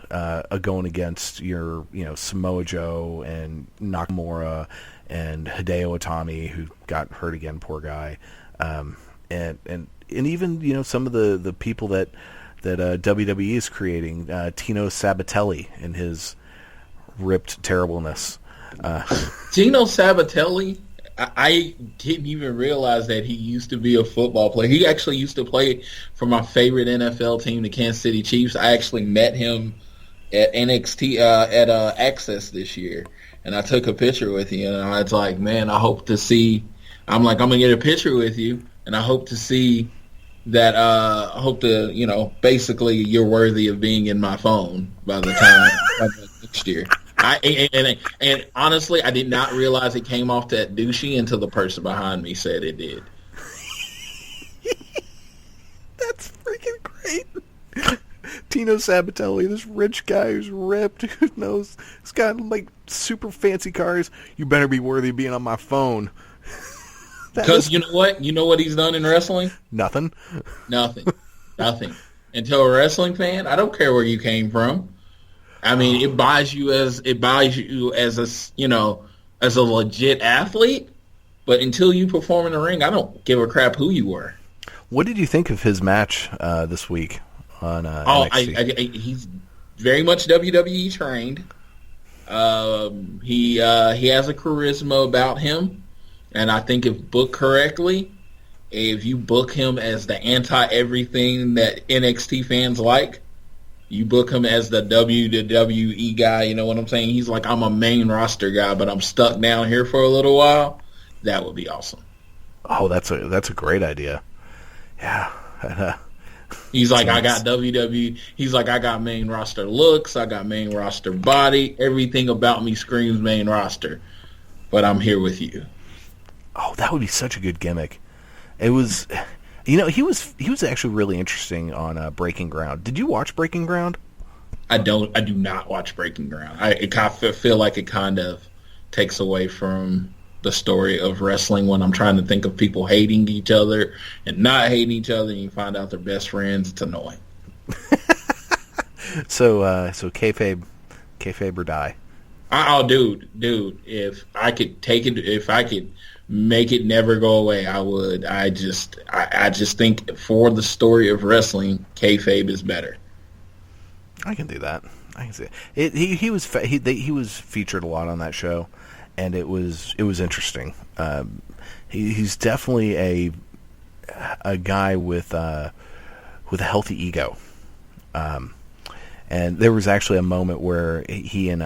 going against your Samoa Joe and Nakamura and Hideo Itami, who got hurt again, poor guy, and even some of the people that WWE is creating, Tino Sabatelli in his ripped terribleness. Gino Sabatelli, I didn't even realize that he used to be a football player. He actually used to play for my favorite NFL team, the Kansas City Chiefs. I actually met him at NXT at Access this year, and I took a picture with him. And I was like, man, I hope to see. I'm like, I'm gonna get a picture with you, and I hope to see that. I hope to, basically, you're worthy of being in my phone by the time next year. And honestly, I did not realize it came off that douchey until the person behind me said it did. That's freaking great. Tino Sabatelli, this rich guy who's ripped, who knows, he's got like super fancy cars. You better be worthy of being on my phone. Because you know what? You know what he's done in wrestling? Nothing. Nothing. And to a wrestling fan, I don't care where you came from. I mean, it buys you as a legit athlete. But until you perform in the ring, I don't give a crap who you were. What did you think of his match this week on NXT? He's very much WWE trained. He has a charisma about him, and I think if booked correctly, if you book him as the anti-everything that NXT fans like, you book him as the WWE guy, you know what I'm saying? He's like, I'm a main roster guy, but I'm stuck down here for a little while. That would be awesome. Oh, that's a great idea. Yeah. He's like, I got WWE. He's like, I got main roster looks. I got main roster body. Everything about me screams main roster. But I'm here with you. Oh, that would be such a good gimmick. It was, he was actually really interesting on Breaking Ground. Did you watch Breaking Ground? I do not watch Breaking Ground. I feel like it kind of takes away from the story of wrestling when I'm trying to think of people hating each other and not hating each other, and you find out they're best friends. It's annoying. So kayfabe or die. Oh, dude, if I could make it never go away, I would. I just think for the story of wrestling, kayfabe is better. I can do that. I can see it. He was featured a lot on that show, and it was interesting. He's definitely a guy with a healthy ego. And there was actually a moment where he and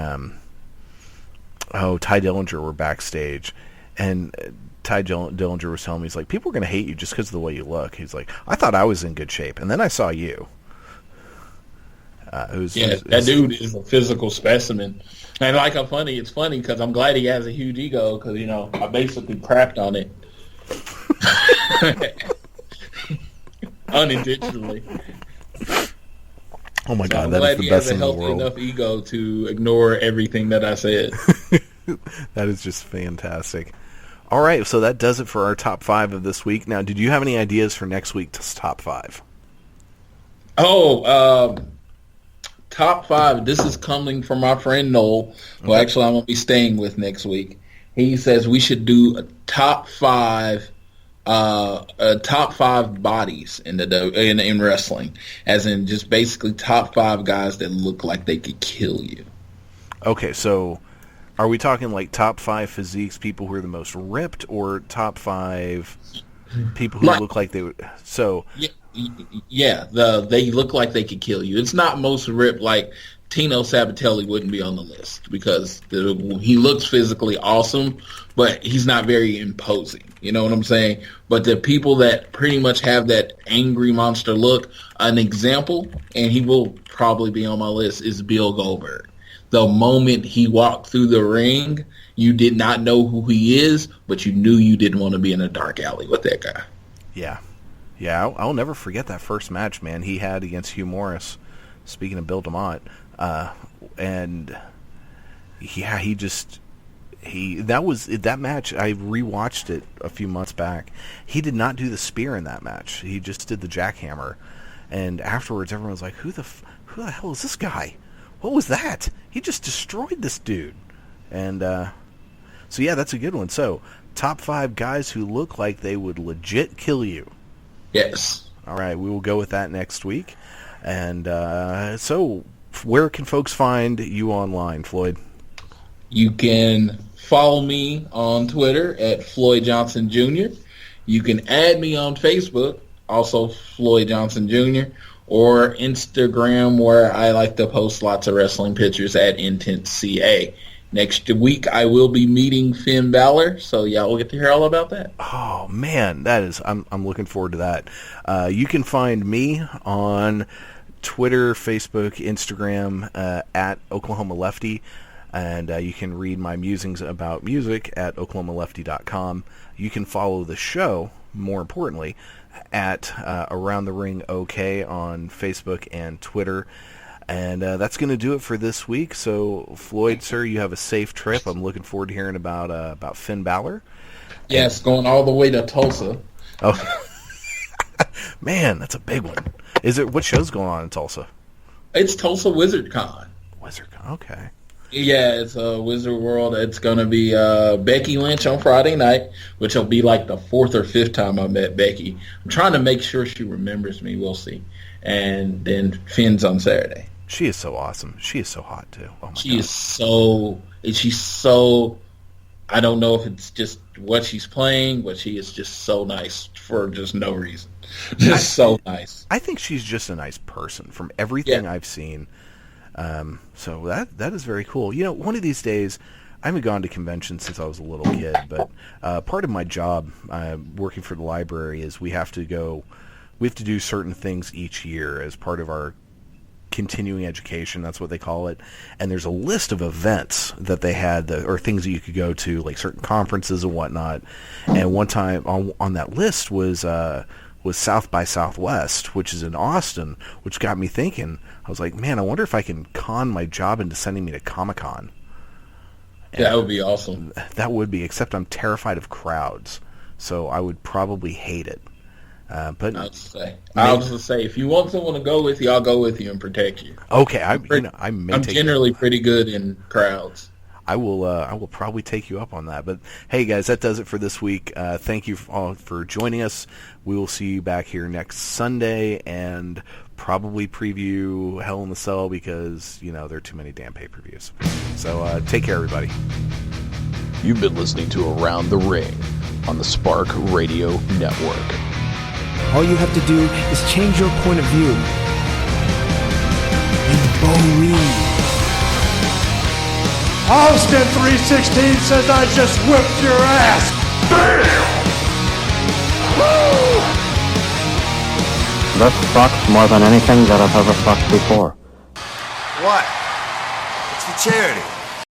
Ty Dillinger were backstage, and Ty Dillinger was telling me, he's like, people are going to hate you just because of the way you look. He's like, I thought I was in good shape, and then I saw you. That dude is a physical specimen. And it's funny because I'm glad he has a huge ego because, I basically crapped on it. Unintentionally. Oh my God, that is the best in the world. He has a healthy enough ego to ignore everything that I said. That is just fantastic. All right, so that does it for our top 5 of this week. Now, did you have any ideas for next week's top 5? Top 5. This is coming from my friend Noel, who actually I'm going to be staying with next week. He says we should do a top 5 bodies in wrestling, as in just basically top 5 guys that look like they could kill you. Okay, so are we talking like top 5 physiques, people who are the most ripped, or top 5 people who look like they would? So they look like they could kill you. It's not most ripped. Like Tino Sabatelli wouldn't be on the list because he looks physically awesome, but he's not very imposing. You know what I'm saying? But the people that pretty much have that angry monster look, an example, and he will probably be on my list, is Bill Goldberg. The moment he walked through the ring, you did not know who he is, but you knew you didn't want to be in a dark alley with that guy. Yeah, I'll never forget that first match, man, he had against Hugh Morris. Speaking of Bill DeMott, and yeah, that match. I rewatched it a few months back. He did not do the spear in that match. He just did the jackhammer, and afterwards, everyone was like, "Who the hell is this guy? What was that? He just destroyed this dude." And so yeah, that's a good one. So top 5 guys who look like they would legit kill you. Yes. All right, we will go with that next week. And so where can folks find you online, Floyd? You can follow me on Twitter at Floyd Johnson Jr. You can add me on Facebook, also Floyd Johnson Jr., or Instagram, where I like to post lots of wrestling pictures at IntenseCA. Next week, I will be meeting Finn Balor, so y'all will get to hear all about that. Oh man, I'm looking forward to that. You can find me on Twitter, Facebook, Instagram at Oklahoma Lefty, and you can read my musings about music at oklahomalefty.com. You can follow the show, more importantly, at Around the Ring OK on Facebook and Twitter. And that's going to do it for this week. So, Floyd, sir, you have a safe trip. I'm looking forward to hearing about Finn Balor. Yes, going all the way to Tulsa. Oh, man, that's a big one. What show's going on in Tulsa? It's Tulsa Wizard Con. WizardCon, okay. Yeah, it's a Wizard World. It's going to be Becky Lynch on Friday night, which will be like the 4th or 5th time I met Becky. I'm trying to make sure she remembers me. We'll see. And then Finn's on Saturday. She is so awesome. She is so hot, too. Oh my God. She's so, I don't know if it's just what she's playing, but she is just so nice for just no reason. So nice. I think she's just a nice person from everything I've seen. So that is very cool. You know, one of these days, I haven't gone to conventions since I was a little kid, but part of my job working for the library is we have to do certain things each year as part of our continuing education. That's what they call it. And there's a list of events that they had or things that you could go to, like certain conferences and whatnot. And one time on that list was South by Southwest, which is in Austin, which got me thinking. I was like, man, I wonder if I can con my job into sending me to Comic-Con. That would be awesome. That would be, except I'm terrified of crowds, so I would probably hate it. But I was just say, if you want someone to go with you, I'll go with you and protect you. Okay, I'm generally pretty good in crowds. I will probably take you up on that. But hey, guys, that does it for this week. Thank you all for joining us. We will see you back here next Sunday and probably preview Hell in the Cell because there are too many damn pay-per-views. So take care, everybody. You've been listening to Around the Ring on the Spark Radio Network. All you have to do is change your point of view. And believe. Austin 316 says I just whipped your ass. Damn! Woo! This sucks more than anything that I've ever sucked before. What? It's for charity.